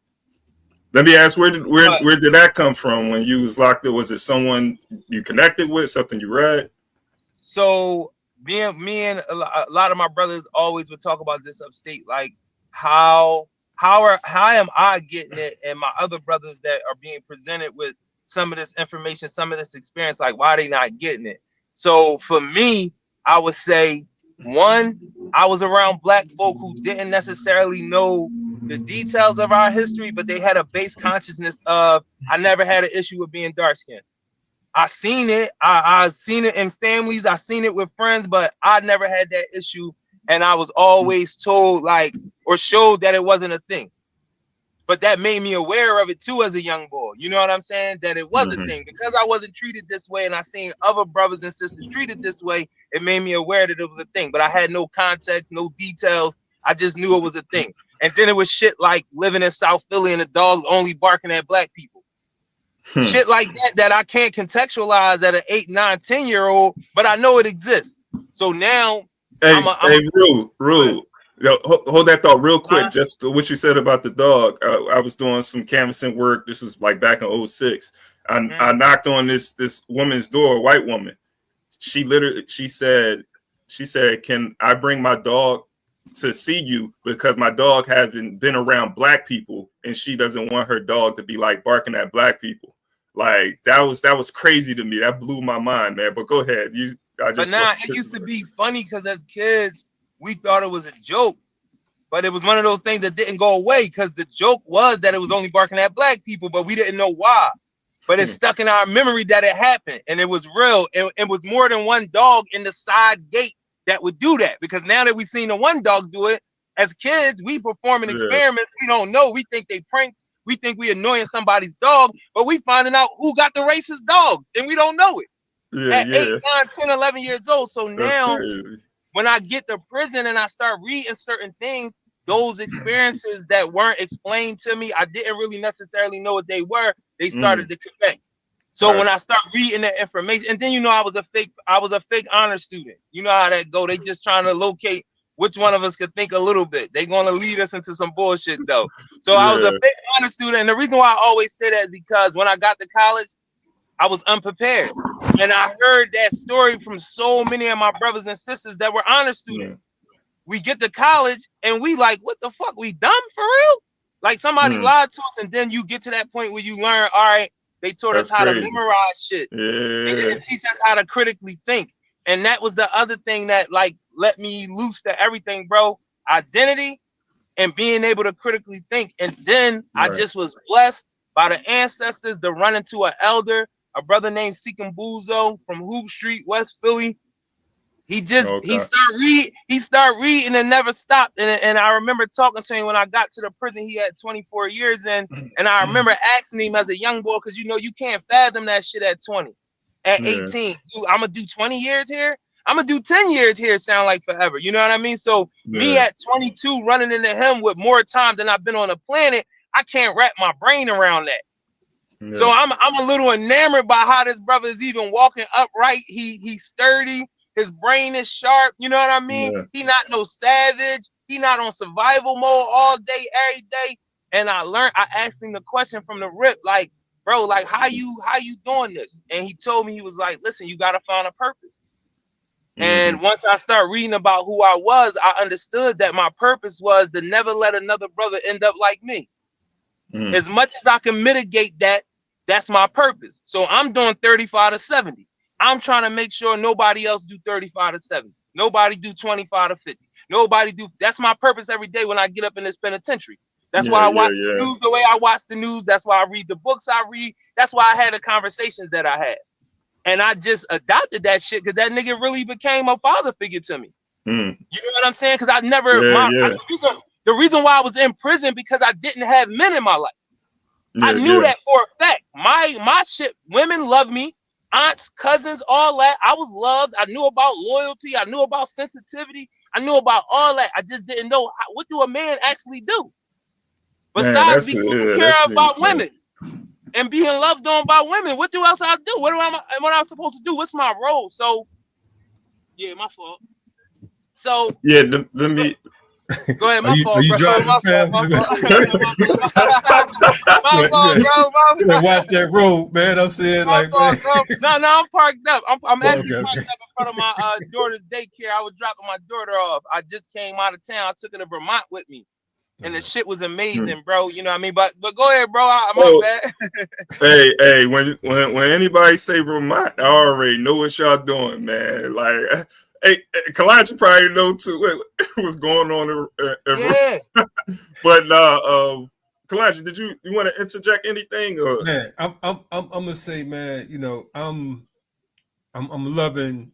Let me ask, where did that come from when you was locked up? Was it someone you connected with, something you read? So me and a lot of my brothers always would talk about this upstate, like how am I getting it, and my other brothers that are being presented with some of this information, some of this experience, like why are they not getting it? So for me, I would say, one, I was around black folk who didn't necessarily know the details of our history, but they had a base consciousness of, I never had an issue with being dark skinned. I seen it. I seen it in families. I seen it with friends, but I never had that issue. And I was always told, like, or showed that it wasn't a thing. But that made me aware of it too as a young boy. You know what I'm saying? That it was a thing. Because I wasn't treated this way and I seen other brothers and sisters treated this way, it made me aware that it was a thing. But I had no context, no details. I just knew it was a thing. And then it was shit like living in South Philly and the dog only barking at black people. Shit like that I can't contextualize at an 8, 9, 10-year-old, but I know it exists. So now Rule. Hold that thought real quick. Just what you said about the dog. I was doing some canvassing work. This was like back in 2006. I knocked on this woman's door, a white woman. She said, "Can I bring my dog to see you, because my dog hasn't been around black people and she doesn't want her dog to be like barking at black people." Like that was crazy to me. That blew my mind, man. But go ahead. But now it used to be funny because as kids we thought it was a joke, but it was one of those things that didn't go away, because the joke was that it was only barking at black people, but we didn't know why. But it stuck in our memory that it happened, and it was real. It was more than one dog in the side gate that would do that, because now that we've seen the one dog do it, as kids, we performing experiments. We don't know. We think they pranked. We think we annoying somebody's dog, but we finding out who got the racist dogs, and we don't know it. At 8, 9, 10, 11 years old. So now when I get to prison and I start reading certain things, those experiences that weren't explained to me, I didn't really necessarily know what they were. They started to connect. So when I start reading that information, and then I was a fake honor student. You know how that go. They just trying to locate which one of us could think a little bit? They gonna lead us into some bullshit though. So I was a Yeah. big honor student, and the reason why I always say that is because when I got to college, I was unprepared, and I heard that story from so many of my brothers and sisters that were honor students. We get to college and we like, what the fuck? We dumb for real? Like somebody lied to us, and then you get to that point where you learn, all right, they taught us That's how to crazy. memorize shit. They Yeah. didn't teach us how to critically think. And that was the other thing that like let me loose to everything, bro. Identity and being able to critically think. And then I Right. just was blessed by the ancestors to run into an elder, a brother named Seekum Buzo from Hoop Street, West Philly. He Okay. started reading and never stopped. And I remember talking to him when I got to the prison. He had 24 years in, and I remember asking him as a young boy, because you know you can't fathom that shit at 20. At Yeah. 18, I'm gonna do 20 years here. I'm gonna do 10 years here. Sound like forever. You know what I mean? So me Yeah. at 22 running into him with more time than I've been on the planet, I can't wrap my brain around that. Yeah. So I'm a little enamored by how this brother is even walking upright. He's sturdy. His brain is sharp. You know what I mean? Yeah. He not no savage. He not on survival mode all day, every day. And I asked him the question from the rip, like, bro, like how you doing this? And he told me, he was like, listen, you gotta find a purpose. And once I start reading about who I was, I understood that my purpose was to never let another brother end up like me. As much as I can mitigate that, that's my purpose. So I'm doing 35 to 70. I'm trying to make sure nobody else do 35 to 70. Nobody do 25 to 50. Nobody do. That's my purpose every day when I get up in this penitentiary. That's why I watch the news the way I watch the news. That's why I read the books I read. That's why I had the conversations that I had. And I just adopted that shit because that nigga really became a father figure to me. You know what I'm saying? Because I never, the reason why I was in prison because I didn't have men in my life. I knew that for a fact. My shit, women love me, aunts, cousins, all that. I was loved. I knew about loyalty. I knew about sensitivity. I knew about all that. I just didn't know what do a man actually do besides be taking care about women and being loved on by women. What do else I do? What am I supposed to do? What's my role? So yeah, my fault. So yeah, let me. Go ahead, my fault, are you bro. driving, My fam? fault, bro. Watch that road, man. I'm saying My like, fault, man. No, I'm parked up. I'm actually Okay. parked up in front of my daughter's daycare. I was dropping my daughter off. I just came out of town. I took her to Vermont with me, and the shit was amazing, bro. You know what I mean? But go ahead, bro. My bad. hey, when anybody say Vermont, I already know what y'all doing, man. Like, hey, Kalanja probably know too what's going on. Yeah. But Kalanja, did you want to interject anything? Or? Man, I'm gonna say, man, you know, I'm loving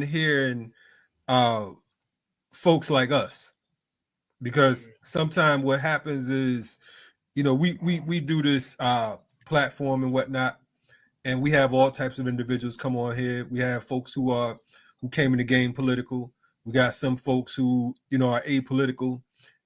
hearing folks like us, because sometimes what happens is, you know, we do this platform and whatnot, and we have all types of individuals come on here. We have folks who came in the game political. We got some folks who, you know, are apolitical,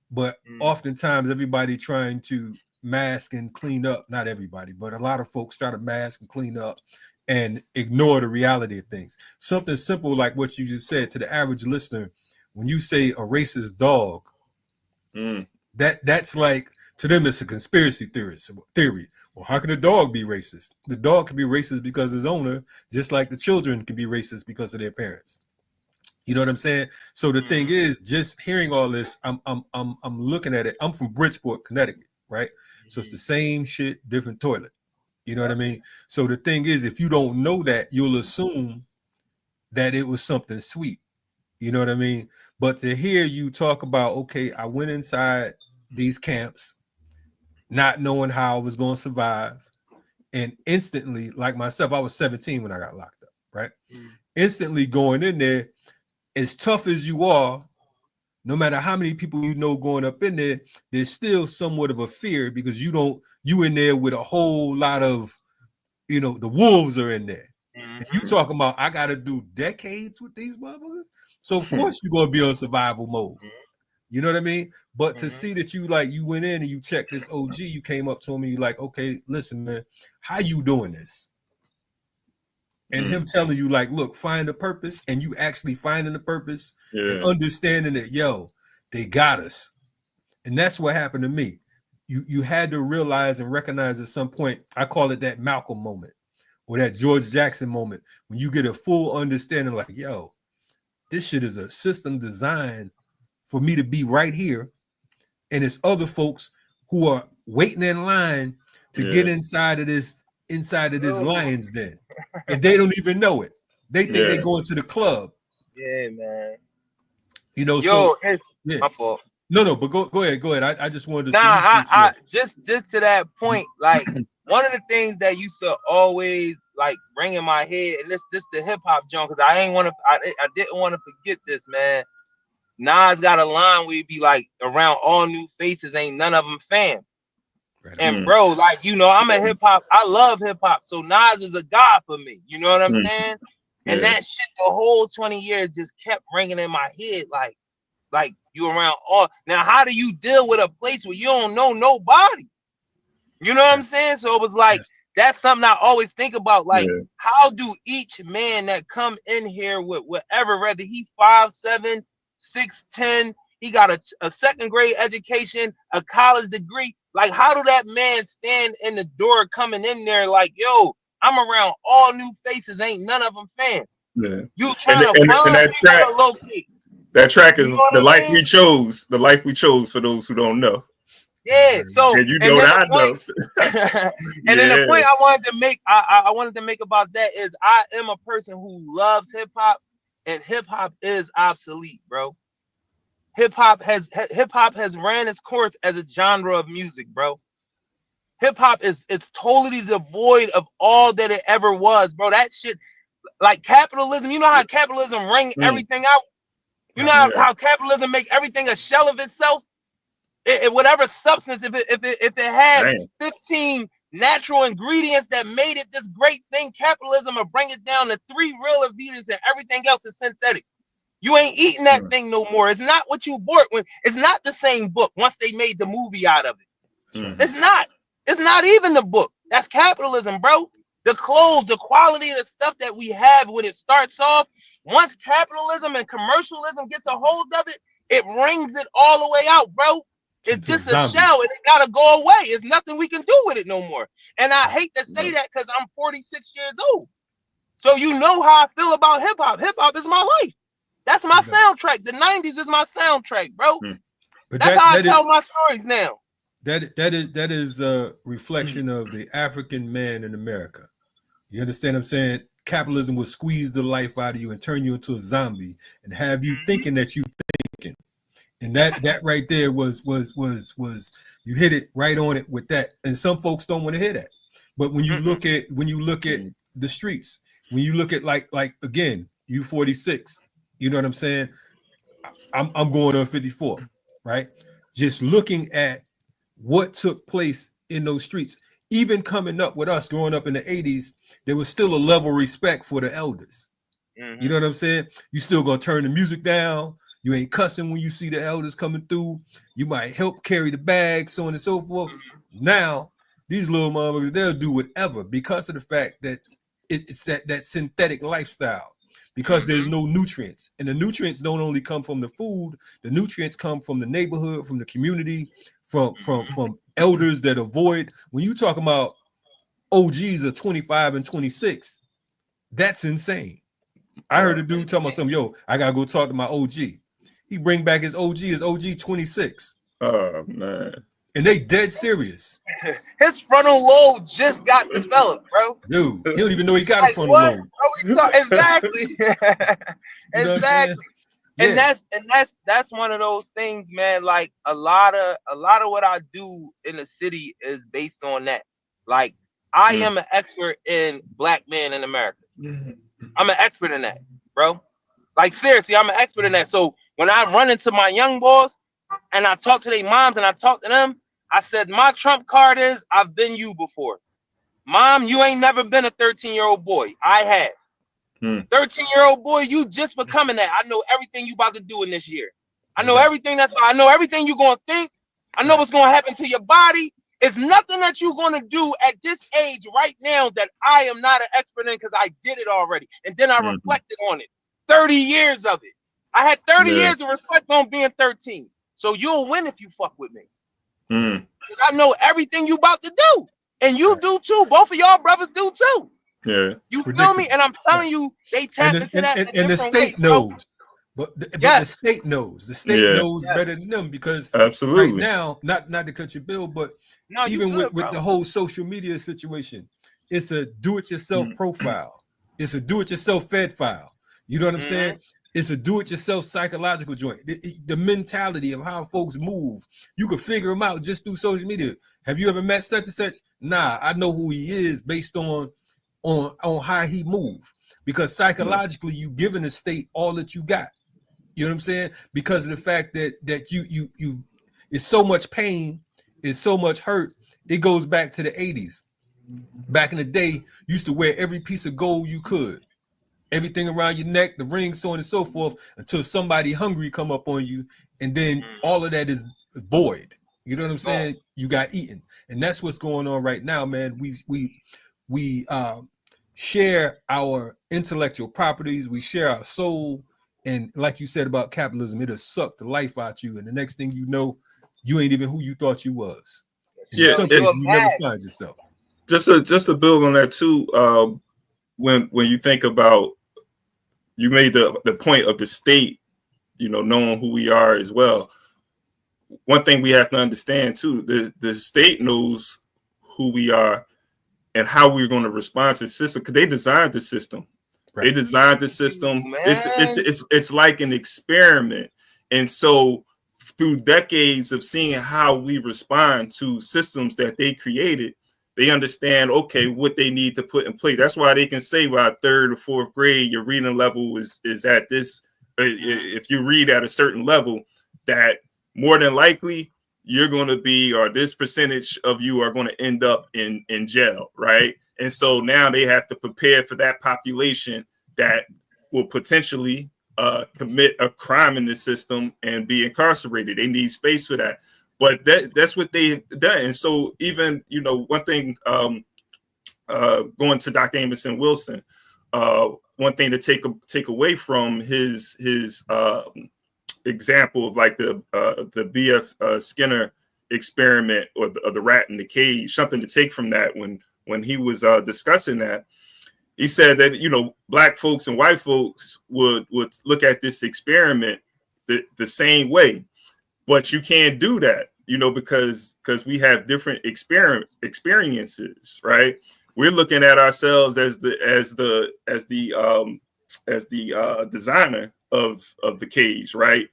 but oftentimes everybody trying to mask and clean up, not everybody, but a lot of folks try to mask and clean up and ignore the reality of things. Something simple like what you just said to the average listener, when you say a racist dog, that's like, to them it's a conspiracy theory. Well, how can a dog be racist? The dog can be racist because of his owner, just like the children can be racist because of their parents. You know what I'm saying? So the thing is, just hearing all this, I'm looking at it. I'm from Bridgeport, Connecticut, right? So it's the same shit, different toilet. You know what I mean? So the thing is, if you don't know that, you'll assume that it was something sweet. You know what I mean? But to hear you talk about, okay, I went inside these camps, not knowing how I was going to survive, and instantly, like myself, I was 17 when I got locked up, right? Instantly going in there, as tough as you are, no matter how many people you know going up in there, there's still somewhat of a fear because you in there with a whole lot of, you know, the wolves are in there. And you talking about, I got to do decades with these motherfuckers. So of course you're going to be on survival mode. You know what I mean? But to see that you went in and you checked this OG, you came up to him and you like, okay, listen, man, how you doing this? and him telling you like, look, find a purpose, and you actually finding the purpose and Yeah. understanding that, yo, they got us. And that's what happened to me. You had to realize and recognize at some point, I call it that Malcolm moment or that George Jackson moment, when you get a full understanding like, yo, this shit is a system designed for me to be right here. And it's other folks who are waiting in line to get inside of this lion's den. And they don't even know it. They think they're going to the club. Yeah, man. You know, Yo, so yeah. my fault. No, but go ahead. I just wanted to I just to that point, like one of the things that used to always like ring in my head, and this the hip hop joint, because I didn't want to forget this, man. Nas got a line where he be like, around all new faces, ain't none of them fam. Right. And bro, like, you know, I'm a hip hop, I love hip hop, so Nas is a god for me. You know what I'm saying? And that shit the whole 20 years just kept ringing in my head, like you around all. Now, how do you deal with a place where you don't know nobody? You know what I'm saying? So it was like, that's something I always think about. Like, how do each man that come in here with whatever, whether he 5'7", 6'10", he got a second grade education, a college degree. Like, how do that man stand in the door coming in there like, yo, I'm around all new faces, ain't none of them fans. Yeah. You trying to fun, that track, locate. That track is the life we chose. The life we chose for those who don't know. Yeah. So and you know that I know. And then the point I wanted to make, I wanted to make about that is I am a person who loves hip hop, and hip hop is obsolete, bro. Hip hop has ran its course as a genre of music, bro. Hip hop it's totally devoid of all that it ever was, bro. That shit, like capitalism. You know how capitalism wring everything out. You know how capitalism make everything a shell of itself. Whatever substance, if it had 15 natural ingredients that made it this great thing, capitalism will bring it down to 3 real ingredients, and everything else is synthetic. You ain't eating that thing no more. It's not what you bought when. It's not the same book once they made the movie out of it. It's not. It's not even the book. That's capitalism, bro. The clothes, the quality of the stuff that we have when it starts off, once capitalism and commercialism gets a hold of it, it wrings it all the way out, bro. It's just a shell, and it gotta go away. There's nothing we can do with it no more. And I hate to say that because I'm 46 years old. So you know how I feel about hip hop. Hip hop is my life. That's my soundtrack. The 90s is my soundtrack, bro. But that's how I tell my stories now. That is a reflection of the African man in America. You understand what I'm saying? Capitalism will squeeze the life out of you and turn you into a zombie and have you thinking that you thinking. And that right there was you hit it right on it with that. And some folks don't want to hear that. But when you look at the streets, when you look at like again, you 46, you know what I'm saying? I'm going on 54, right? Just looking at what took place in those streets, even coming up with us growing up in the 80s, there was still a level of respect for the elders. You know what I'm saying? You still gonna turn the music down. You ain't cussing when you see the elders coming through. You might help carry the bag, so on and so forth. Now, these little motherfuckers, they'll do whatever because of the fact that it's that synthetic lifestyle. Because there's no nutrients, and the nutrients don't only come from the food. The nutrients come from the neighborhood, from the community, from elders that avoid. When you talk about OGs of 25 and 26, that's insane. I heard a dude talking about something. Yo, I gotta go talk to my OG. He bring back his OG 26. Oh man. And they dead serious. His frontal lobe just got developed, bro. Dude, he don't even know he got a frontal lobe. Exactly. Exactly. And that's one of those things, man. Like a lot of what I do in the city is based on that. Like I am an expert in Black men in America. I'm an expert in that, bro. Like seriously, I'm an expert in that. So when I run into my young boys and I talk to their moms and I talk to them, I said, my trump card is I've been you before. Mom, you ain't never been a 13-year-old boy. I have. 13-year-old boy, you just becoming that. I know everything you about to do in this year. I know everything I know everything you're gonna think. I know what's gonna happen to your body. It's nothing that you're gonna do at this age right now that I am not an expert in because I did it already. And then I reflected on it. 30 years of it. I had 30 years to reflect on being 13. So you'll win if you fuck with me. I know everything you about to do. And you do too. Both of y'all brothers do too. Yeah. You feel me? And I'm telling you, they tap into that. And the state knows. But the state knows. The state knows better than them because absolutely right now, not to cut your bill, but even with the whole social media situation, it's a do-it-yourself profile. It's a do-it-yourself Fed file. You know what I'm saying? It's a do-it-yourself psychological joint. The mentality of how folks move, you can figure them out just through social media. Have you ever met such and such? Nah, I know who he is based on how he moves. Because psychologically, you giving the state all that you got. You know what I'm saying? Because of the fact that you it's so much pain, it's so much hurt. It goes back to the 80s. Back in the day, you used to wear every piece of gold you could. Everything around your neck, the ring, so on and so forth, until somebody hungry come up on you, and then all of that is void. You know what I'm saying? You got eaten, and that's what's going on right now, man. We share our intellectual properties, we share our soul, and like you said about capitalism, it'll suck the life out you, and the next thing you know, you ain't even who you thought you was. And some places you never find yourself. Just to build on that too, when you think about, you made the point of the state, you know, knowing who we are as well. One thing we have to understand too, the state knows who we are and how we're going to respond to the system, because they designed the system. Right. They designed the system. It's like an experiment. And so through decades of seeing how we respond to systems that they created, they understand, okay, what they need to put in place. That's why they can say by third or fourth grade, your reading level is at this. If you read at a certain level, that more than likely you're going to be, or this percentage of you are going to end up in jail, right? And so now they have to prepare for that population that will potentially commit a crime in the system and be incarcerated. They need space for that. But that's what they've done. And so even, you know, one thing, going to Dr. Amerson Wilson, one thing to take away from his example of like the B.F. Skinner experiment, or the rat in the cage, something to take from that when he was discussing that, he said that, you know, black folks and white folks would look at this experiment the same way. But you can't do that, you know, because we have different experiences, right? We're looking at ourselves as the designer of the cage, right?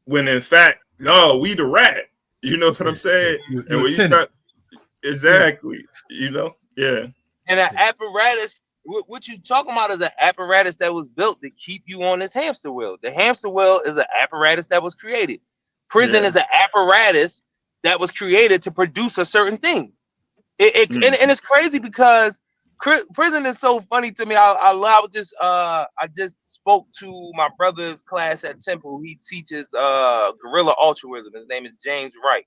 When in fact, no, we the rat. You know what I'm saying? And when you start, exactly, you know, yeah. And an apparatus, what you talking about is an apparatus that was built to keep you on this hamster wheel. The hamster wheel is an apparatus that was created. Prison is an apparatus that was created to produce a certain thing. And it's crazy because prison is so funny to me. I just spoke to my brother's class at Temple. He teaches guerrilla altruism. His name is James Wright.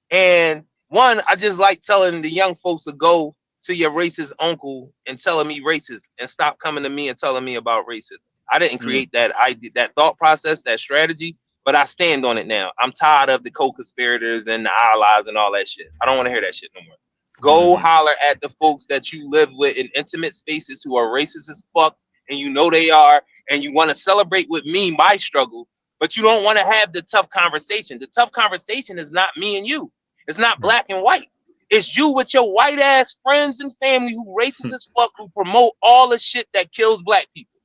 And one, I just like telling the young folks to go to your racist uncle and tell him he racist and stop coming to me and telling me about racism. I didn't create that that thought process, that strategy. But I stand on it now. I'm tired of the co-conspirators and the allies and all that shit. I don't want to hear that shit no more. Go holler at the folks that you live with in intimate spaces who are racist as fuck, and you know they are, and you want to celebrate with me my struggle, but you don't want to have the tough conversation. The tough conversation is not me and you. It's not black and white. It's you with your white ass friends and family who racist as fuck, who promote all the shit that kills black people.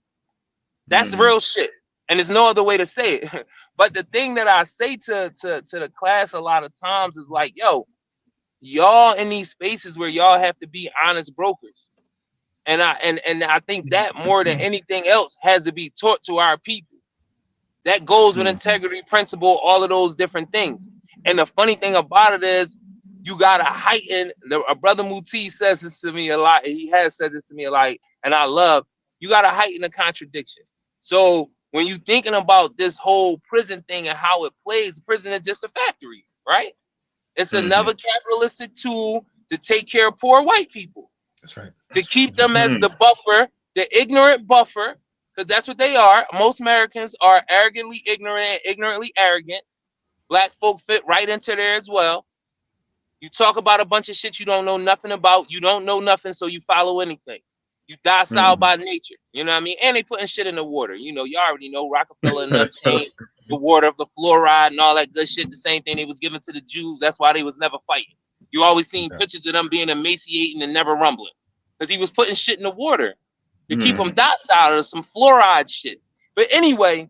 That's real shit. And there's no other way to say it. But the thing that I say to the class a lot of times is like, yo, y'all in these spaces where y'all have to be honest brokers. And I think that more than anything else has to be taught to our people. That goes with integrity, principle, all of those different things. And the funny thing about it is you gotta heighten. Brother Muti says this to me a lot. He has said this to me a lot, and I love, you gotta heighten the contradiction. So when you're thinking about this whole prison thing and how it plays, prison is just a factory, right? It's another capitalistic tool to take care of poor white people. That's right. To keep them as the buffer, the ignorant buffer, because that's what they are. Most Americans are arrogantly ignorant and ignorantly arrogant. Black folk fit right into there as well. You talk about a bunch of shit you don't know nothing about. You don't know nothing, so you follow anything. You docile by nature. You know what I mean? And they putting shit in the water. You know, you already know Rockefeller and them changed the water of the fluoride and all that good shit. The same thing they was giving to the Jews. That's why they was never fighting. You always seen pictures of them being emaciating and never rumbling. Because he was putting shit in the water to keep them docile or some fluoride shit. But anyway,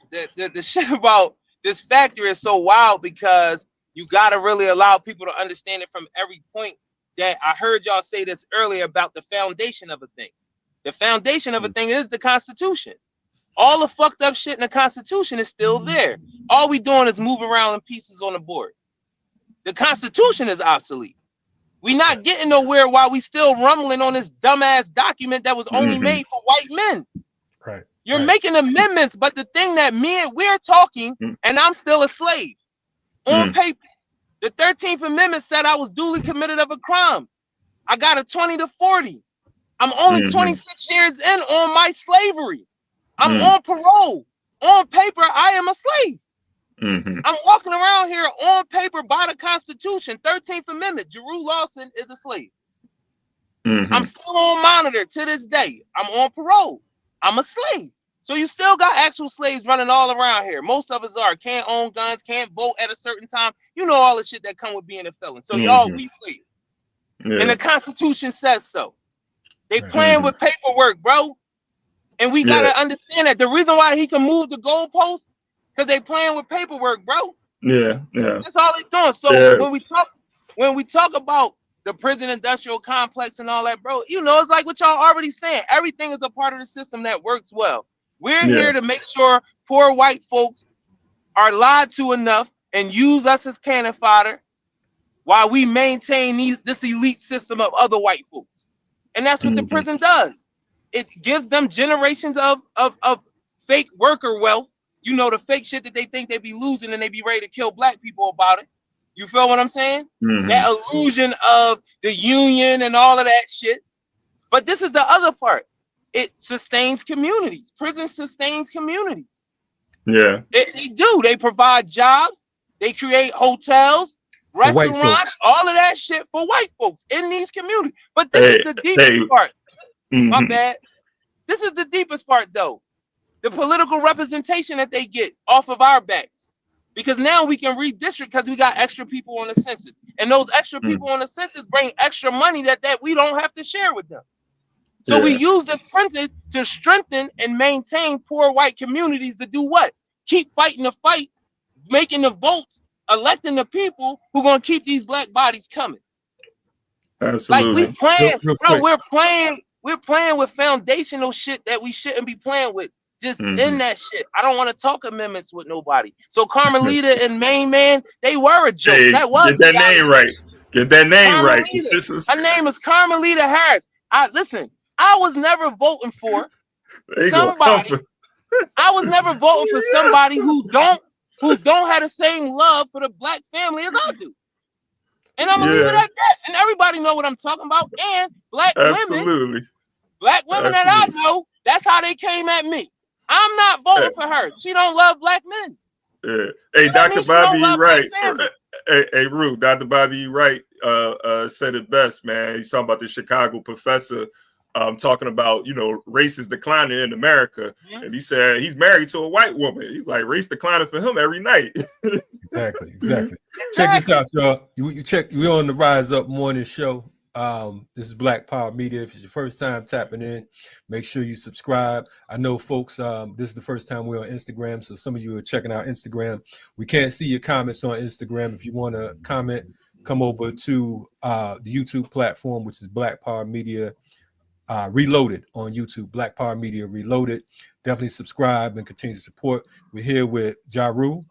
the shit about this factory is so wild because you got to really allow people to understand it from every point. That I heard y'all say this earlier about the foundation of a thing. The foundation of a thing is the Constitution. All the fucked up shit in the Constitution is still there. All we doing is move around in pieces on the board. The Constitution is obsolete. We not getting nowhere while we still rumbling on this dumbass document that was only made for white men. Right. You're making amendments, but the thing that we're talking, and I'm still a slave on paper. The 13th Amendment said I was duly committed of a crime. I got a 20 to 40. I'm only 26 years in on my slavery. I'm on parole. On paper, I am a slave. I'm walking around here on paper by the Constitution, 13th Amendment. Jeru Lawson is a slave. I'm still on monitor to this day. I'm on parole. I'm a slave. So you still got actual slaves running all around here. Most of us can't own guns, can't vote at a certain time. You know all the shit that come with being a felon. So y'all, we slaves. Yeah. And the Constitution says so. They playing with paperwork, bro. And we gotta understand that. The reason why he can move the goalpost, because they playing with paperwork, bro. Yeah. That's all they doing. So when we talk about the prison industrial complex and all that, bro, you know, it's like what y'all already saying. Everything is a part of the system that works well. We're here to make sure poor white folks are lied to enough and use us as cannon fodder while we maintain this elite system of other white folks. And that's what the prison does. It gives them generations of fake worker wealth. You know, the fake shit that they think they be losing and they be ready to kill black people about it. You feel what I'm saying? That illusion of the union and all of that shit. But this is the other part. It sustains communities. Prison sustains communities. Yeah. They do. They provide jobs. They create hotels, restaurants, all of that shit for white folks in these communities. But this is the deepest part. My bad. This is the deepest part, though. The political representation that they get off of our backs. Because now we can redistrict because we got extra people on the census. And those extra people on the census bring extra money that we don't have to share with them. So we use this printed to strengthen and maintain poor white communities to do what? Keep fighting the fight, making the votes, electing the people who gonna keep these black bodies coming. Absolutely. Like we playing, bro, we're playing with foundational shit that we shouldn't be playing with. Just in that shit. I don't want to talk amendments with nobody. So Carmelita and Main Man, they were a joke. Hey, that was get that name right. Get that name right. Her name is Carmelita Harris. Listen, I was never voting for somebody. I was never voting for somebody who don't have the same love for the black family as I do. And I'm gonna leave it at that. And everybody know what I'm talking about. And black women that I know, that's how they came at me. I'm not voting for her. She don't love black men. Yeah. Hey, Dr. Bobby, you right. Hey, Ruth, Dr. Bobby, you right. Said it best, man. He's talking about the Chicago professor talking about, you know, race is declining in America. And he said he's married to a white woman. He's like, race declining for him every night. Exactly. Check this out, y'all. We're on the Rise Up Morning Show. This is Black Power Media. If it's your first time tapping in, make sure you subscribe. I know folks, this is the first time we're on Instagram, so some of you are checking out Instagram. We can't see your comments on Instagram. If you want to comment, come over to the YouTube platform, which is Black Power Media Reloaded on YouTube. Black Power Media Reloaded. Definitely subscribe and continue to support. We're here with Jeru,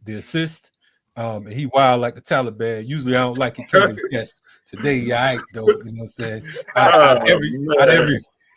the assist. And he wild like the Taliban. Usually I don't like he killing his guests. Today, though, you know what I'm saying? Out of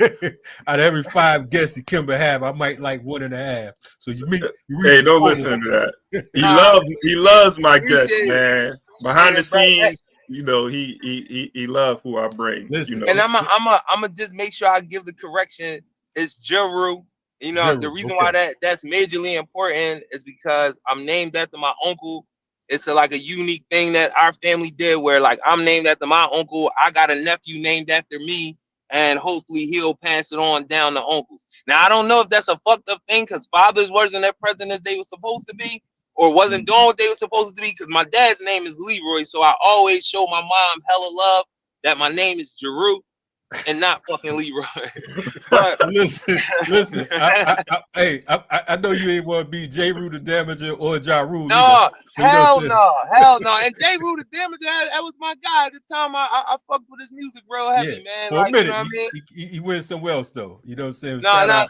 Out of every 5 guests Kimber have, I might like 1.5. So you reach Hey, the don't score. listen to that. Nah, He loves my guests, appreciate it. man. Behind the Appreciate it, bro. scenes, you know, he love who I bring. Listen, You know, And I'm just make sure I give the correction. It's Jeru. You know, the Jeru, reason okay. why that's majorly important is because I'm named after my uncle. It's like a unique thing that our family did where like I'm named after my uncle. I got a nephew named after me, and hopefully he'll pass it on down to uncles. Now I don't know if that's a fucked up thing because fathers wasn't as present as they were supposed to be, or wasn't doing what they were supposed to be. Because my dad's name is Leroy, so I always show my mom hella love that my name is Jeru and not fucking Leroy. But listen. I know you ain't want to be Jeru the Damager or Jeru either. no, So, you know what I'm saying? hell no. And Jeru the Damager, that was my guy at the time. I fucked with his music real heavy, Yeah. man. For Like, a minute, you know what I mean? he went somewhere else though. You know what I'm saying? No, Shout out.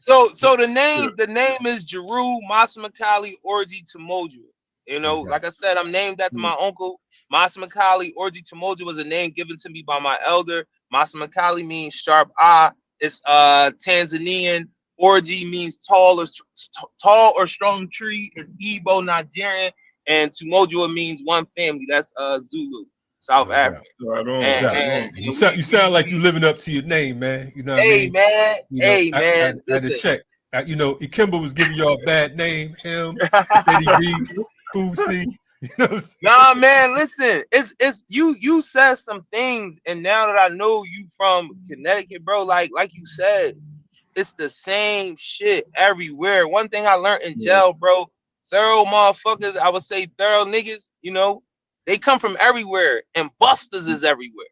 So the name is Jeru Masamakali Orji Tamoju. You know, like I said, I'm named after my uncle. Masamakali Orji Tamoju was a name given to me by my elder. Masamakali means sharp eye. It's Tanzanian. Orji means tall or strong tree. It's Igbo Nigerian, and Tumoju means one family. That's Zulu, South Africa. right on. And You sound like you living up to your name, man. You know what I mean? Man, You know, I had to listen. check. You know, Ikemba was giving y'all a bad name. Him, Eddie B, Cool C. You know Nah, man, listen. It's you said some things, and now that I know you from Connecticut, bro, like you said, it's the same shit everywhere. One thing I learned in jail, bro, thorough motherfuckers, I would say thorough niggas, you know, they come from everywhere, and busters is everywhere.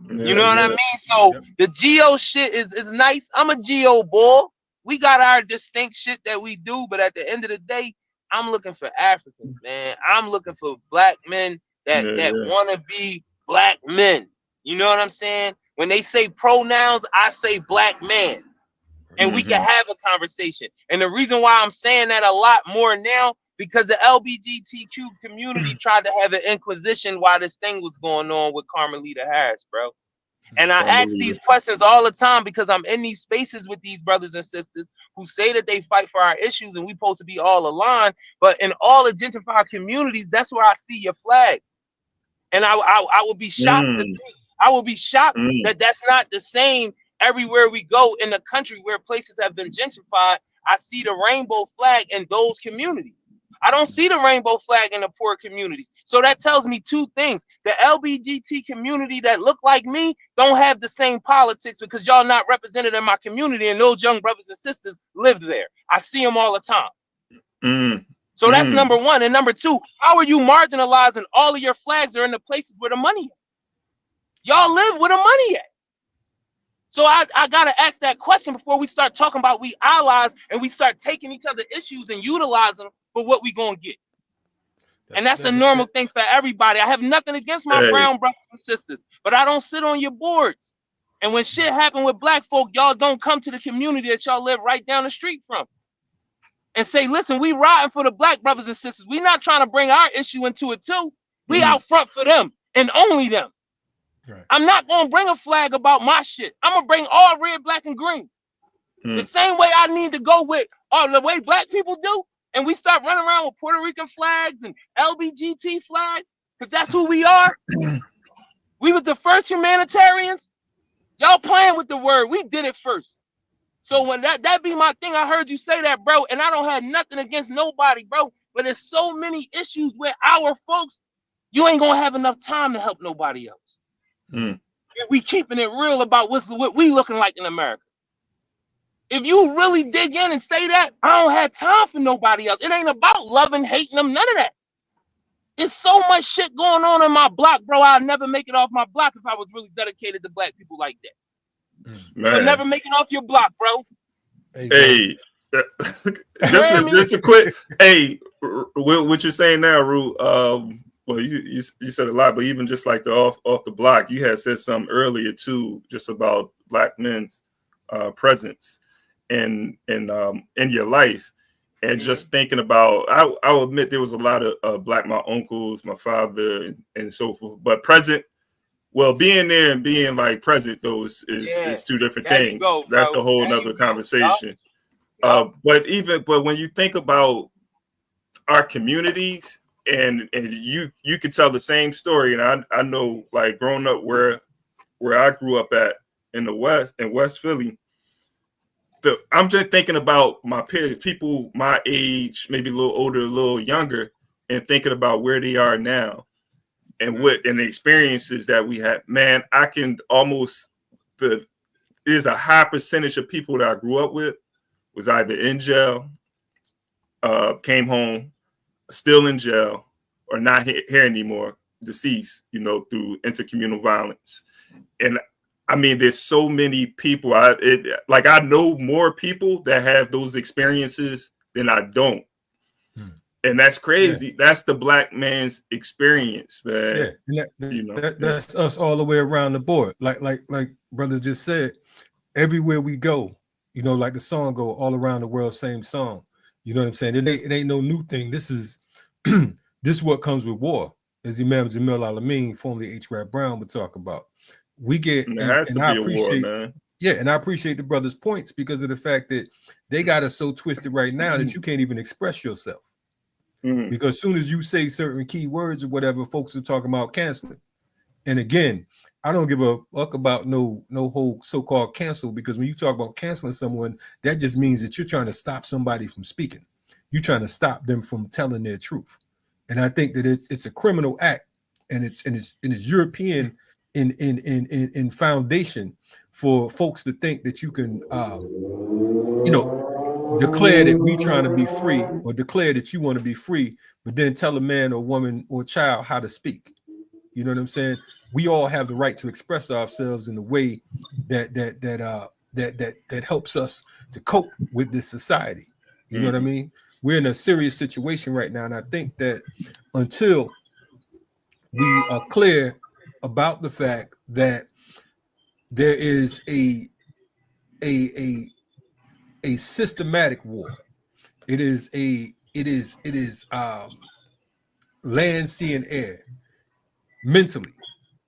You know what I mean? So the geo shit is nice. I'm a geo boy. We got our distinct shit that we do, but at the end of the day, I'm looking for Africans, man. I'm looking for black men that want to be black men. You know what I'm saying? When they say pronouns, I say black man. And we can have a conversation. And the reason why I'm saying that a lot more now, because the LGBTQ community tried to have an inquisition while this thing was going on with Carmelita Harris, bro. And I ask these questions all the time because I'm in these spaces with these brothers and sisters who say that they fight for our issues and we supposed to be all aligned. But in all the gentrified communities, that's where I see your flags. And I would be shocked. I will be shocked that that's not the same everywhere we go in the country where places have been gentrified. I see the rainbow flag in those communities. I don't see the rainbow flag in the poor communities. So that tells me two things. The LGBT community that look like me don't have the same politics because y'all not represented in my community, and those young brothers and sisters live there. I see them all the time. So that's number one. And number two, how are you marginalizing all of your flags are in the places where the money is? Y'all live where the money at. So I gotta ask that question before we start talking about we allies and we start taking each other issues and utilizing them for what we gonna get. And that's a normal thing for everybody. I have nothing against my brown brothers and sisters, but I don't sit on your boards. And when shit happen with black folk, y'all don't come to the community that y'all live right down the street from and say, listen, we riding for the black brothers and sisters. We not trying to bring our issue into it too. We out front for them and only them. Right. I'm not gonna bring a flag about my shit. I'm gonna bring all red, black, and green. The same way I need to go with the way black people do, and we start running around with Puerto Rican flags and LGBT flags, because that's who we are. We was the first humanitarians. Y'all playing with the word. We did it first. So when that be my thing, I heard you say that, bro, and I don't have nothing against nobody, bro. But there's so many issues with our folks, you ain't gonna have enough time to help nobody else. If we keeping it real about what we looking like in America. If you really dig in and say that, I don't have time for nobody else. It ain't about loving, hating them, none of that. There's so much shit going on in my block, bro. I'll never make it off my block if I was really dedicated to black people like that. You'll never make it off your block, bro. Hey, just a quick. Hey, what you're saying now, Ru? Well, you said a lot, but even just like the off the block, you had said something earlier too, just about black men's presence in your life, and just thinking about. I'll admit there was a lot of black, my uncles, my father, and so forth, but present Well, being there and being like present though is Yeah. two different There you things. go, That's bro. a whole There you nother go. conversation. Yup. But when you think about our communities, and you could tell the same story, and I know, like, growing up where I grew up at in West Philly, I'm just thinking about my peers, people my age, maybe a little older, a little younger, and thinking about where they are now and the experiences that we had. Man, I can almost there's a high percentage of people that I grew up with was either in jail, came home, still in jail, or not here anymore, deceased, through intercommunal violence. And I mean, there's so many people. I know more people that have those experiences than I don't. And that's crazy. Yeah. That's the Black man's experience, man. Yeah, that's us all the way around the board. Like brother just said, everywhere we go, like the song go, all around the world, same song. You know what I'm saying? It ain't no new thing. This is this is what comes with war, as Imam Jamil Al-Amin, formerly H. Rap Brown, would talk about. We get, and I appreciate, war, man. Yeah, and I appreciate the brothers' points because of the fact that they got us so twisted right now that you can't even express yourself. Because as soon as you say certain key words or whatever, folks are talking about canceling. And again, I don't give a fuck about no whole so-called cancel, because when you talk about canceling someone, that just means that you're trying to stop somebody from speaking. You're trying to stop them from telling their truth. And I think that it's a criminal act, and it's European in foundation for folks to think that you can declare that we trying to be free, or declare that you want to be free, but then tell a man or woman or child how to speak. You know what I'm saying? We all have the right to express ourselves in a way that helps us to cope with this society. You know what I mean? We're in a serious situation right now, and I think that until we are clear about the fact that there is a systematic war. It is land, sea, and air, mentally,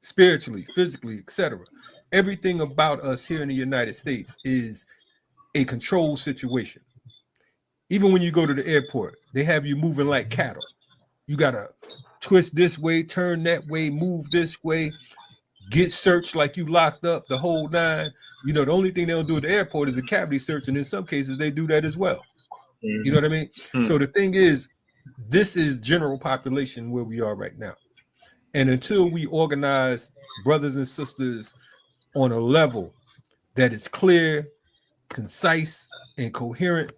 spiritually, physically, etc. Everything about us here in the United States is a controlled situation. Even when you go to the airport, they have you moving like cattle. You gotta twist this way, turn that way, move this way, get searched like you locked up, the whole nine. The only thing they don't do at the airport is a cavity search, and in some cases they do that as well. You know what I mean? So the thing is, this is general population where we are right now. And until we organize brothers and sisters on a level that is clear, concise, and coherent,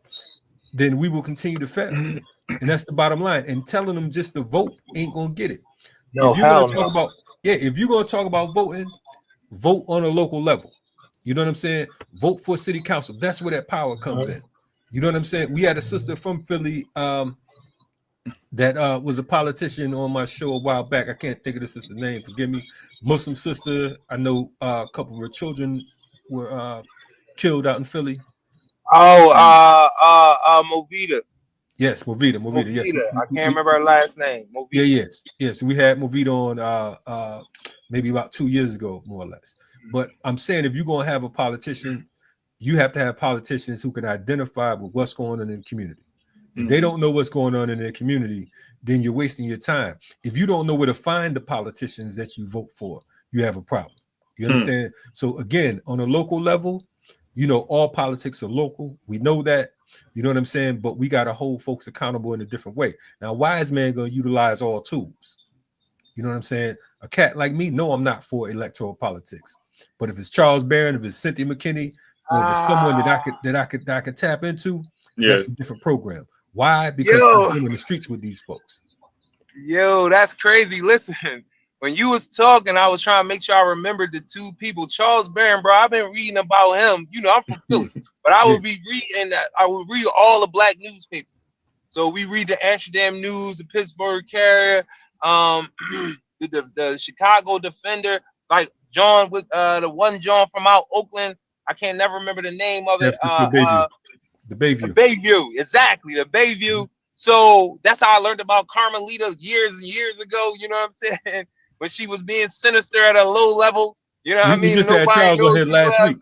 then we will continue to fail. And that's the bottom line. And telling them just to vote ain't gonna get it. No, if you're gonna talk about if you're gonna talk about voting, vote on a local level. You know what I'm saying? Vote for city council. That's where that power comes in. You know what I'm saying? We had a sister from Philly that was a politician on my show a while back. I can't think of the sister's name. Forgive me. Muslim sister. I know a couple of her children were killed out in Philly. Movita. Yes, Movita. Yes, I can't remember her last name. Movita. Yes. We had Movita on maybe about 2 years ago, more or less. But I'm saying, if you're gonna have a politician, you have to have politicians who can identify with what's going on in the community. If they don't know what's going on in their community, then you're wasting your time. If you don't know where to find the politicians that you vote for, you have a problem. You understand? So again, on a local level, all politics are local. We know that. You know what I'm saying? But we got to hold folks accountable in a different way. Now, wise man gonna utilize all tools. You know what I'm saying? A cat like me, no, I'm not for electoral politics. But if it's Charles Barron, if it's Cynthia McKinney, or if it's someone that I could tap into, that's a different program. Why? Because I've been in the streets with these folks. Yo, that's crazy. Listen, when you was talking, I was trying to make sure I remembered the two people. Charles Barron, bro, I've been reading about him. I'm from Philly, but I would be reading that. I would read all the Black newspapers. So we read the Amsterdam News, the Pittsburgh Carrier, the Chicago Defender, like John with the one John from out Oakland. I can't never remember the name of it. The Bayview. The Bayview, exactly, the Bayview. So that's how I learned about Carmelita years and years ago. You know what I'm saying? when she was being sinister at a low level. You know what I We mean? just had Nobody Charles on knows here who last left. week.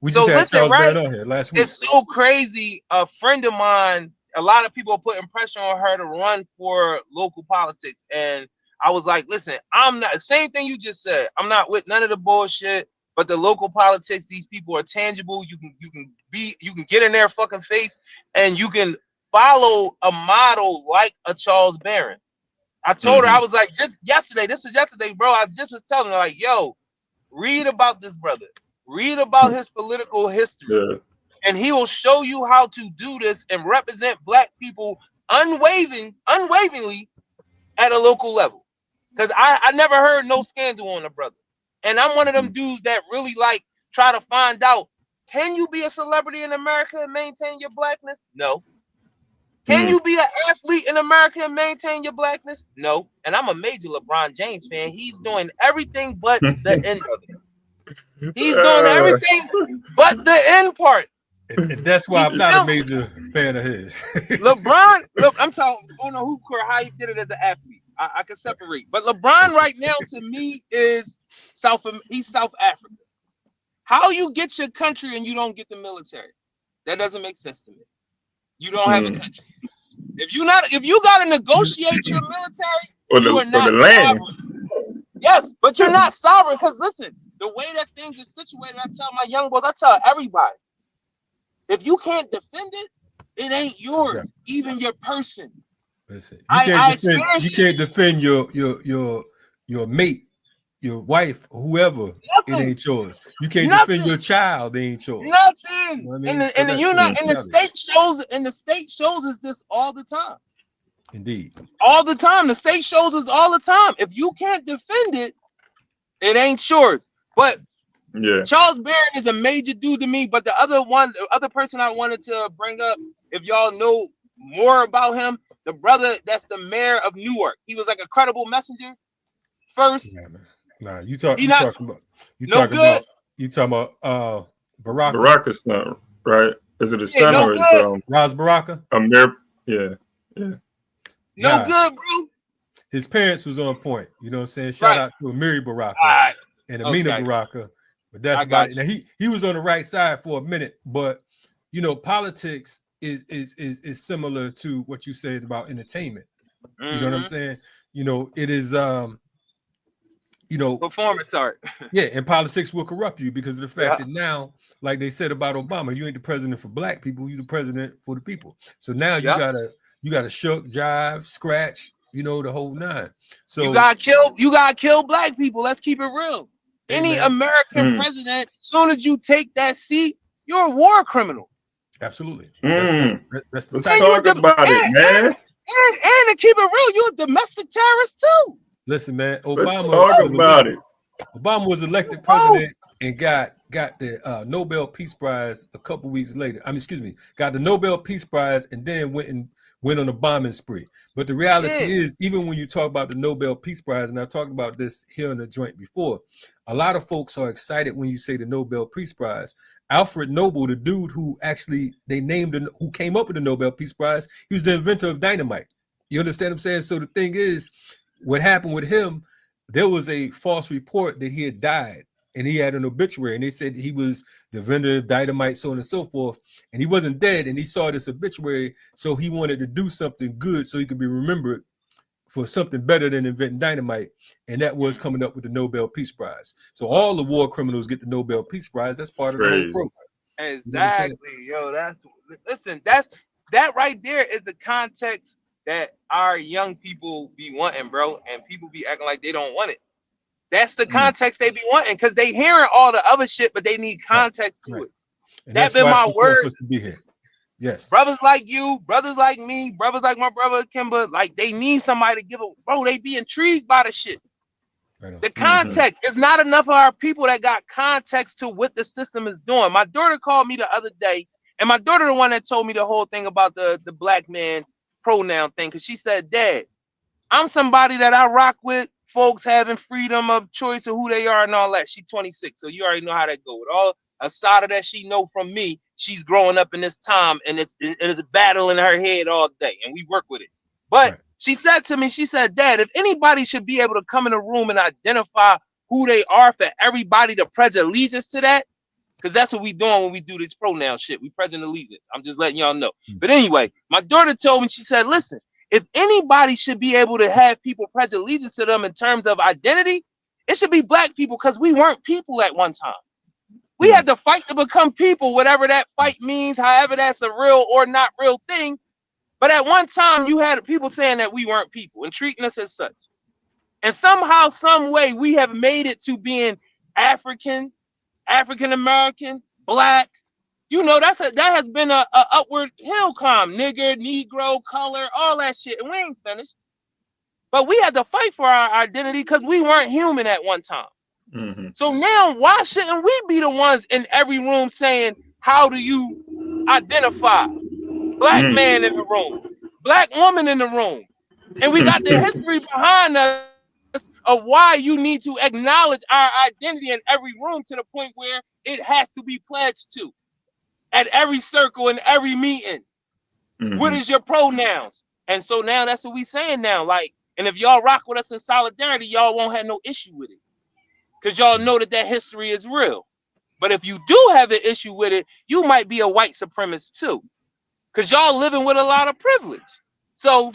We So just had listen, Charles right? Barrett on here last week. It's so crazy. A friend of mine, a lot of people are putting pressure on her to run for local politics. And I was like, listen, I'm not, same thing you just said. I'm not with none of the bullshit, but the local politics, these people are tangible. You can get in their fucking face and you can follow a model like a Charles Barron. I told her, I was like, just yesterday, this was yesterday, bro. I just was telling her, like, yo, read about this brother. Read about his political history. Yeah. And he will show you how to do this and represent black people unwaveringly at a local level. Because I never heard no scandal on a brother. And I'm one of them dudes that really like try to find out, can you be a celebrity in America and maintain your blackness? No. Can you be an athlete in America and maintain your blackness? No. And I'm a major LeBron James fan. He's doing everything but the end of it. He's doing everything but the end part. And that's why I'm not a major fan of his. LeBron, look, I'm talking, I don't know who how he did it as an athlete. I can separate. But LeBron right now to me is he's South Africa. How you get your country and you don't get the military? That doesn't make sense to me. You don't have a country. If you gotta negotiate your military, you are not sovereign. Yes, but you're not sovereign because listen, the way that things are situated, I tell my young boys, I tell everybody, if you can't defend it, it ain't yours, even your person. Listen, you can't defend your mate, your wife, whoever. Nothing. It ain't yours. You can't defend your child. It ain't yours. Nothing. You know what I mean? The state shows us this all the time. Indeed. All the time. The state shows us all the time. If you can't defend it, it ain't yours. But Charles Barron is a major dude to me. But the other person I wanted to bring up, if y'all know more about him, the brother that's the mayor of Newark. He was like a credible messenger first. Yeah, man. Nah, you talking about Baraka. Baraka's son, right? Is it his son or his Raz Baraka? Yeah. No good, bro. His parents was on point. You know what I'm saying? Shout out to Amiri Baraka and Amina Baraka. But that's about it. Now he was on the right side for a minute, but you know, politics is similar to what you said about entertainment. You know what I'm saying? You know, it is performance art. Yeah, and politics will corrupt you because of the fact that now, like they said about Obama, you ain't the president for black people, you the president for the people. So now you gotta shook, jive, scratch, you know, the whole nine. So you gotta kill black people. Let's keep it real. Any American president, as soon as you take that seat, you're a war criminal. Absolutely. That's the Let's talk about it, man. And to keep it real, you're a domestic terrorist too. Listen, man. Obama was elected president and got the Nobel Peace Prize a couple weeks later. Got the Nobel Peace Prize and then went on a bombing spree. But the reality is, even when you talk about the Nobel Peace Prize, and I talked about this here in the joint before, a lot of folks are excited when you say the Nobel Peace Prize. Alfred Nobel, the dude who actually who came up with the Nobel Peace Prize, he was the inventor of dynamite. You understand what I'm saying? So the thing is, what happened with him, there was a false report that he had died and he had an obituary and they said he was the inventor of dynamite, so on and so forth. And he wasn't dead and he saw this obituary. So he wanted to do something good so he could be remembered for something better than inventing dynamite. And that was coming up with the Nobel Peace Prize. So all the war criminals get the Nobel Peace Prize. That's part of the whole program. Exactly. You know that right there is the context that our young people be wanting, bro, and people be acting like they don't want it. That's the context they be wanting because they hearing all the other shit, but they need context to it. And that's been my word for us to be here. Yes. Brothers like you, brothers like me, brothers like my brother Kimba, like they need somebody to give a bro. They be intrigued by the shit. The context is not enough of our people that got context to what the system is doing. My daughter called me the other day, and my daughter the one that told me the whole thing about the black man pronoun thing, because she said, Dad, I'm somebody that I rock with folks having freedom of choice of who they are and all that. She's 26, so you already know how that go. With all a side of that she know from me, she's growing up in this time, and it's a battle in her head all day, and we work with it. But She said to me, she said, Dad, if anybody should be able to come in a room and identify who they are for everybody to pledge allegiance to that, because that's what we doing when we do this pronoun shit. We present allegiance. I'm just letting y'all know. But anyway, my daughter told me, she said, listen, if anybody should be able to have people pledge allegiance to them in terms of identity, it should be black people, because we weren't people at one time. We had to fight to become people, whatever that fight means, however that's a real or not real thing. But at one time, you had people saying that we weren't people and treating us as such. And somehow, some way, we have made it to being African, African-American, black. You know, that has been a upward hill climb. Nigger, Negro, color, all that shit. And we ain't finished. But we had to fight for our identity because we weren't human at one time. So now, why shouldn't we be the ones in every room saying, how do you identify? Black man in the room, black woman in the room. And we got the history behind us of why you need to acknowledge our identity in every room to the point where it has to be pledged to at every circle and every meeting. What is your pronouns? And so now that's what we saying now. Like, and if y'all rock with us in solidarity, y'all won't have no issue with it. Because y'all know that history is real. But if you do have an issue with it, you might be a white supremacist too. Because y'all living with a lot of privilege. So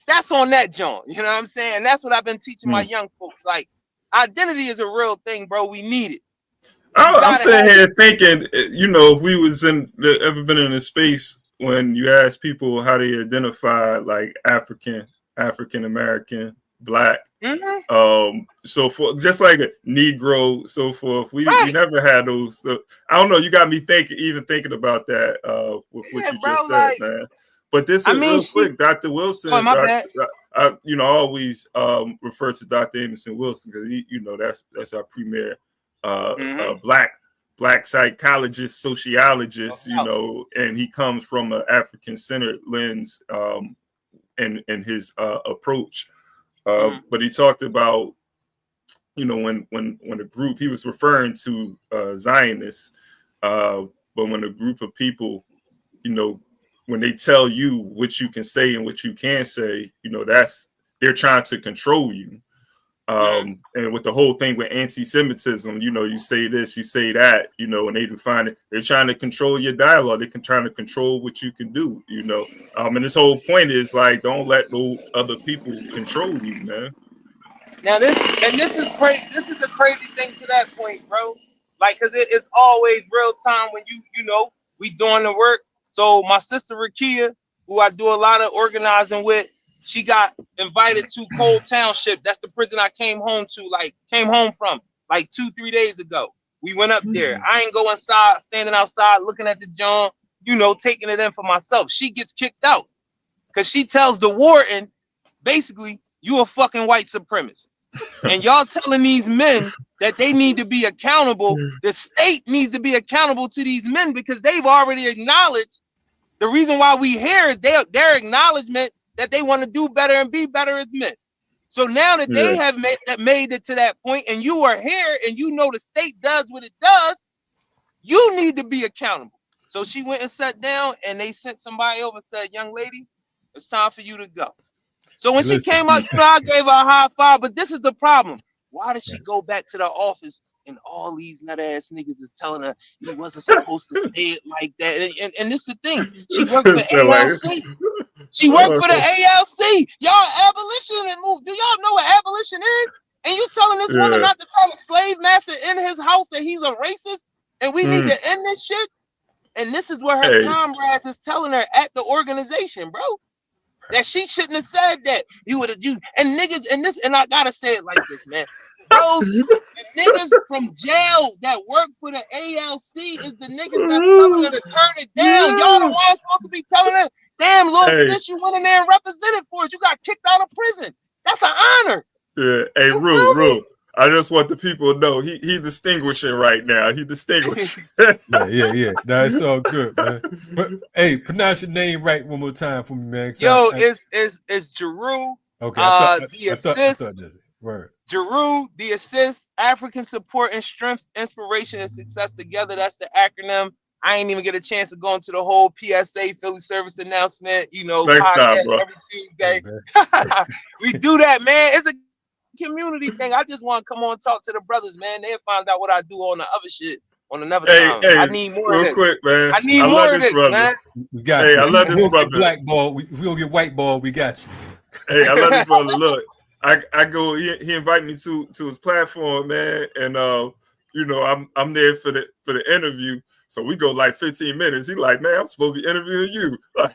that's on that joint. You know what I'm saying? And that's what I've been teaching my young folks. Like, identity is a real thing, bro. We need it. I'm sitting here thinking, you know, if we was ever been in a space when you ask people how they identify, like African American, black, so for just like a Negro, so forth. We never had those. I don't know. You got me thinking about that with what you just said, man. But this is real quick, Dr. Wilson. I always refer to Dr. Amerson Wilson because you know that's our premier black psychologist, sociologist. You know, and he comes from an African-centered lens in his approach. But he talked about, you know, when a group, he was referring to Zionists, but when a group of people, you know, when they tell you what you can say and what you can't say, you know, they're trying to control you. And with the whole thing with anti-Semitism, you know, you say this, you say that, you know, and they define it, they're trying to control your dialogue. They're trying to control what you can do, you know. And this whole point is like, don't let those other people control you, man. Now this is crazy. This is a crazy thing to that point, bro. Like, cause it's always real time when you know, we doing the work. So my sister Rakia, who I do a lot of organizing with, she got invited to Cole Township. That's the prison I came home from like 2-3 days ago. We went up there. I ain't go inside, standing outside, looking at the joint, you know, taking it in for myself. She gets kicked out because she tells the warden, basically, you a fucking white supremacist. And y'all telling these men that they need to be accountable. The state needs to be accountable to these men because they've already acknowledged the reason why we here is their acknowledgement that they want to do better and be better as men. So now that they have made it to that point, and you are here, and you know the state does what it does, you need to be accountable. So she went and sat down, and they sent somebody over and said, "Young lady, it's time for you to go." So when she came out, you know, I gave her a high five. But this is the problem: why did she go back to the office? And all these nut ass niggas is telling her he wasn't supposed to say it like that. And this is the thing. She worked for ALC. She worked for the ALC. Y'all abolition and move. Do y'all know what abolition is? And you telling this woman not to tell a slave master in his house that he's a racist and we need to end this shit? And this is what her comrades is telling her at the organization, bro. That she shouldn't have said that. You would have and niggas and I gotta say it like this, man. Bro, the niggas from jail that work for the ALC is the niggas that's telling her to turn it down. Y'all the ones supposed to be telling her, damn, little sis, you went in there and represented for it. You got kicked out of prison. That's an honor. Yeah, hey, Rue. I just want the people to know he's distinguishing right now. He distinguishing. yeah. That's all good, man. But hey, pronounce your name right one more time for me, man. Yo, it's Jeru. Okay, I thought this. Word. Jeru, the assist, African support and strength, inspiration and success together. That's the acronym. I ain't even get a chance to go into the whole PSA Philly service announcement, you know, Thanks, podcast bro. every Tuesday. Hey, We do that, man. It's a community thing. I just want to come on and talk to the brothers, man. They'll find out what I do on the other shit on another time. I need more of real this. quick, man. I need I more love of this this, brother. man. we got Hey, you. I love this If we don't brother. get blackball, if we don't get white ball, we got you. Hey, I love this brother. Look, I go. He invited me to his platform, man, and you know, I'm there for the interview. So we go like 15 minutes. He like, man, I'm supposed to be interviewing you. I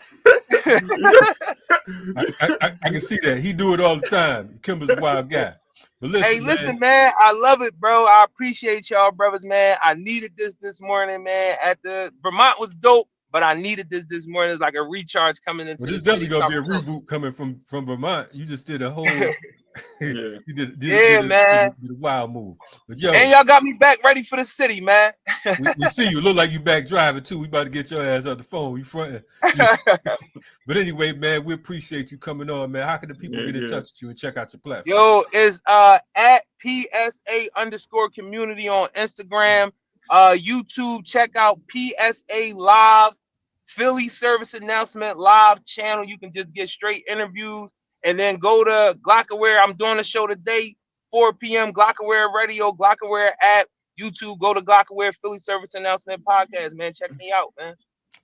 can see that. He do it all the time. Kimber's a wild guy. But listen, Hey, listen, man, I love it, bro. I appreciate y'all, brothers, man. I needed this morning, man. At the Vermont was dope, but I needed this morning. It's like a recharge coming into well, the this city. definitely gonna be a reboot coming from Vermont. You just did a whole Yeah. you did man. a wild move. But yo, And y'all got me back ready for the city, man. we see you. Look like you back driving too. We about to get your ass off the phone. You fronting. But anyway, man, we appreciate you coming on, man. How can the people get in touch with you and check out your platform? Yo, it's at PSA_community on Instagram, YouTube. Check out PSA Live, Philly Service Announcement Live channel. You can just get straight interviews, and then go to Glockaware. I'm doing a show today, 4 p.m. Glockaware Radio, Glockaware app, YouTube. Go to Glockaware Philly Service Announcement Podcast, man. Check me out, man.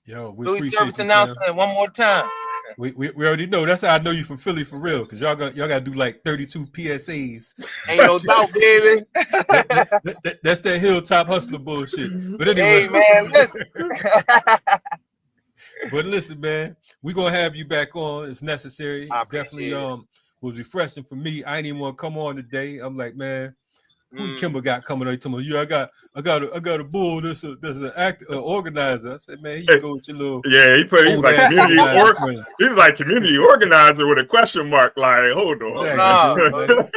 Yo, we Philly appreciate Service you, Announcement fam. one more time. We already know. That's how I know you from Philly for real, because y'all got to do like 32 PSAs. Ain't no doubt, baby. That's that hilltop hustler bullshit. But anyway, Hey, man, listen. But listen, man, we're gonna have you back on. It's necessary. Definitely was refreshing for me. I didn't even want to come on today. I'm like, man, who Kimber got coming on? He told me, yeah, I got a bull. There's an organizer. I said, man, you go with your little he was like community he was like community organizer with a question mark. Like, hold on. Exactly.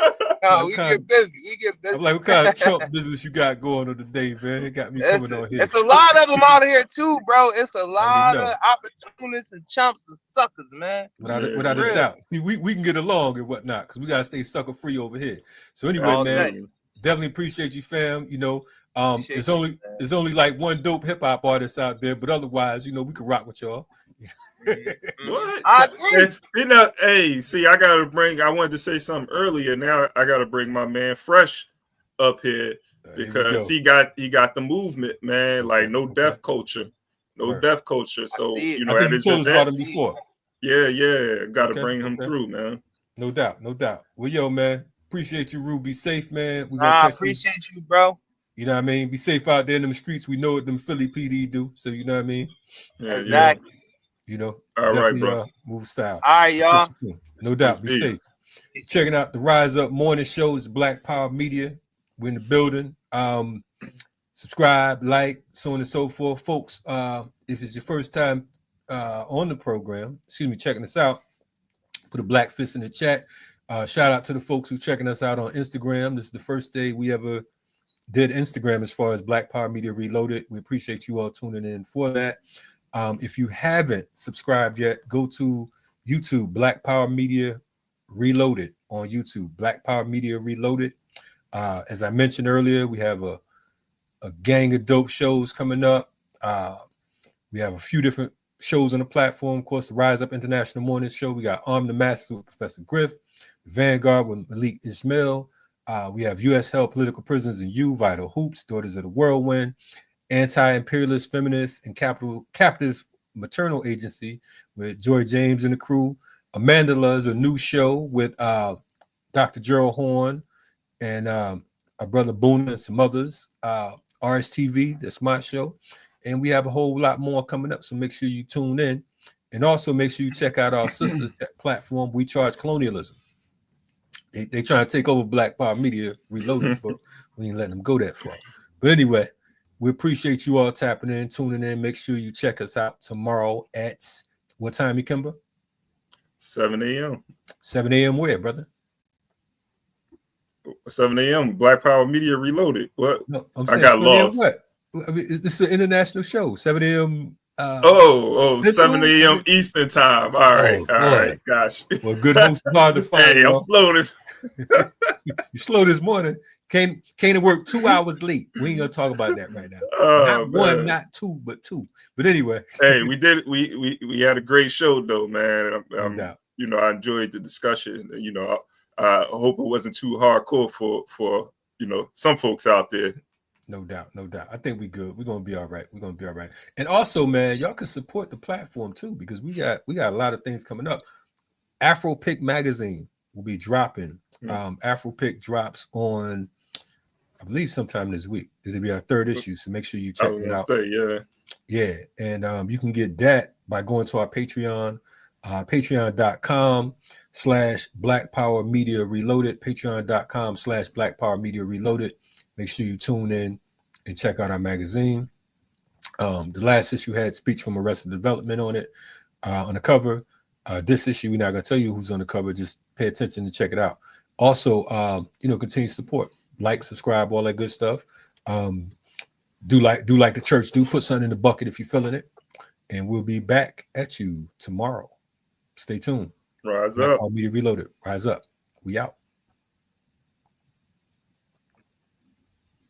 No, we get busy. I'm like, what kind of Trump business you got going on today, man? It got me coming on here. It's a lot of them out here too, bro. It's a lot of opportunists and chumps and suckers, man. Without a doubt. See, we can get along and whatnot because we gotta stay sucker free over here. So anyway, man. Definitely appreciate you, fam. You know, it's only like one dope hip hop artist out there, but otherwise, you know, we can rock with y'all. What? I agree. You know, hey, see, I wanted to say something earlier. Now I gotta bring my man Fresh up here because he got the movement, man. Like no death culture. Death culture. So you know, I think you told us about him before. Yeah. Gotta bring him through, man. No doubt. Well, yo, man. Appreciate you, Ru. Be safe, man. I appreciate you, bro. You know what I mean? Be safe out there in them streets. We know what them Philly PD do. So you know what I mean? Yeah, exactly. You know, all right, bro. Move style. All right, y'all. No doubt. Be safe. Checking out the Rise Up morning show. It's Black Power Media. We're in the building. Subscribe, like, so on and so forth. Folks, if it's your first time on the program, checking us out, put a black fist in the chat. Shout out to the folks who checking us out on Instagram. This is the first day we ever did Instagram as far as Black Power Media Reloaded. We appreciate you all tuning in for that. If you haven't subscribed yet, go to YouTube, Black Power Media Reloaded on YouTube, Black Power Media Reloaded. As I mentioned earlier, we have a gang of dope shows coming up. We have a few different shows on the platform. Of course, the Rise Up International Morning Show. We got Arm the Master with Professor Griff. Vanguard with Malik Ismail. We have U.S. Held Political Prisoners and You, Vital Hoops, Daughters of the Whirlwind, Anti-Imperialist Feminists and Captive Maternal Agency with Joy James and the crew. Amandala's a new show with Dr. Jeru Horn and our brother Boone and some others. RSTV, that's my show. And we have a whole lot more coming up, so make sure you tune in. And also make sure you check out our sisters platform, We Charge Colonialism. They trying to take over Black Power Media Reloaded, but we ain't letting them go that far. But anyway, we appreciate you all tapping in, tuning in. Make sure you check us out tomorrow at what time, Kimber? 7 a.m. 7 a.m. where, brother? 7 a.m. Black Power Media Reloaded. What? No, I got lost. What? I mean, this is an international show. 7 a.m. 7 a.m. Eastern time. All right, all right. Gosh. Well, good host hard to find. Hey, I'm slow. You slow this morning. Came to work 2 hours late. We ain't gonna talk about that right now. Oh, Not one, man. not two, but two. But anyway, Hey, we did. We had a great show though, man. no doubt. You know, I enjoyed the discussion. You know, I hope it wasn't too hardcore for you know some folks out there. No doubt, no doubt. I think we good. We're gonna be all right. We're gonna be all right. And also, man, y'all can support the platform too, because we got a lot of things coming up. Afro Pick magazine will be dropping. Afro Pick drops on, I believe, sometime this week. It'll be our third issue, so make sure you check it out. Yeah, and you can get that by going to our Patreon, patreon.com/Black Power Media Reloaded, patreon.com/Black Power Media Reloaded. Make sure you tune in and check out our magazine. The last issue had Speech from Arrested Development on it, on the cover. This issue, we're not going to tell you who's on the cover. Just pay attention and check it out. Also, continue support. Like, subscribe, all that good stuff. Do like the church do. Put something in the bucket if you're feeling it. And we'll be back at you tomorrow. Stay tuned. Rise Black up. Power Media Reloaded. Rise up. We out.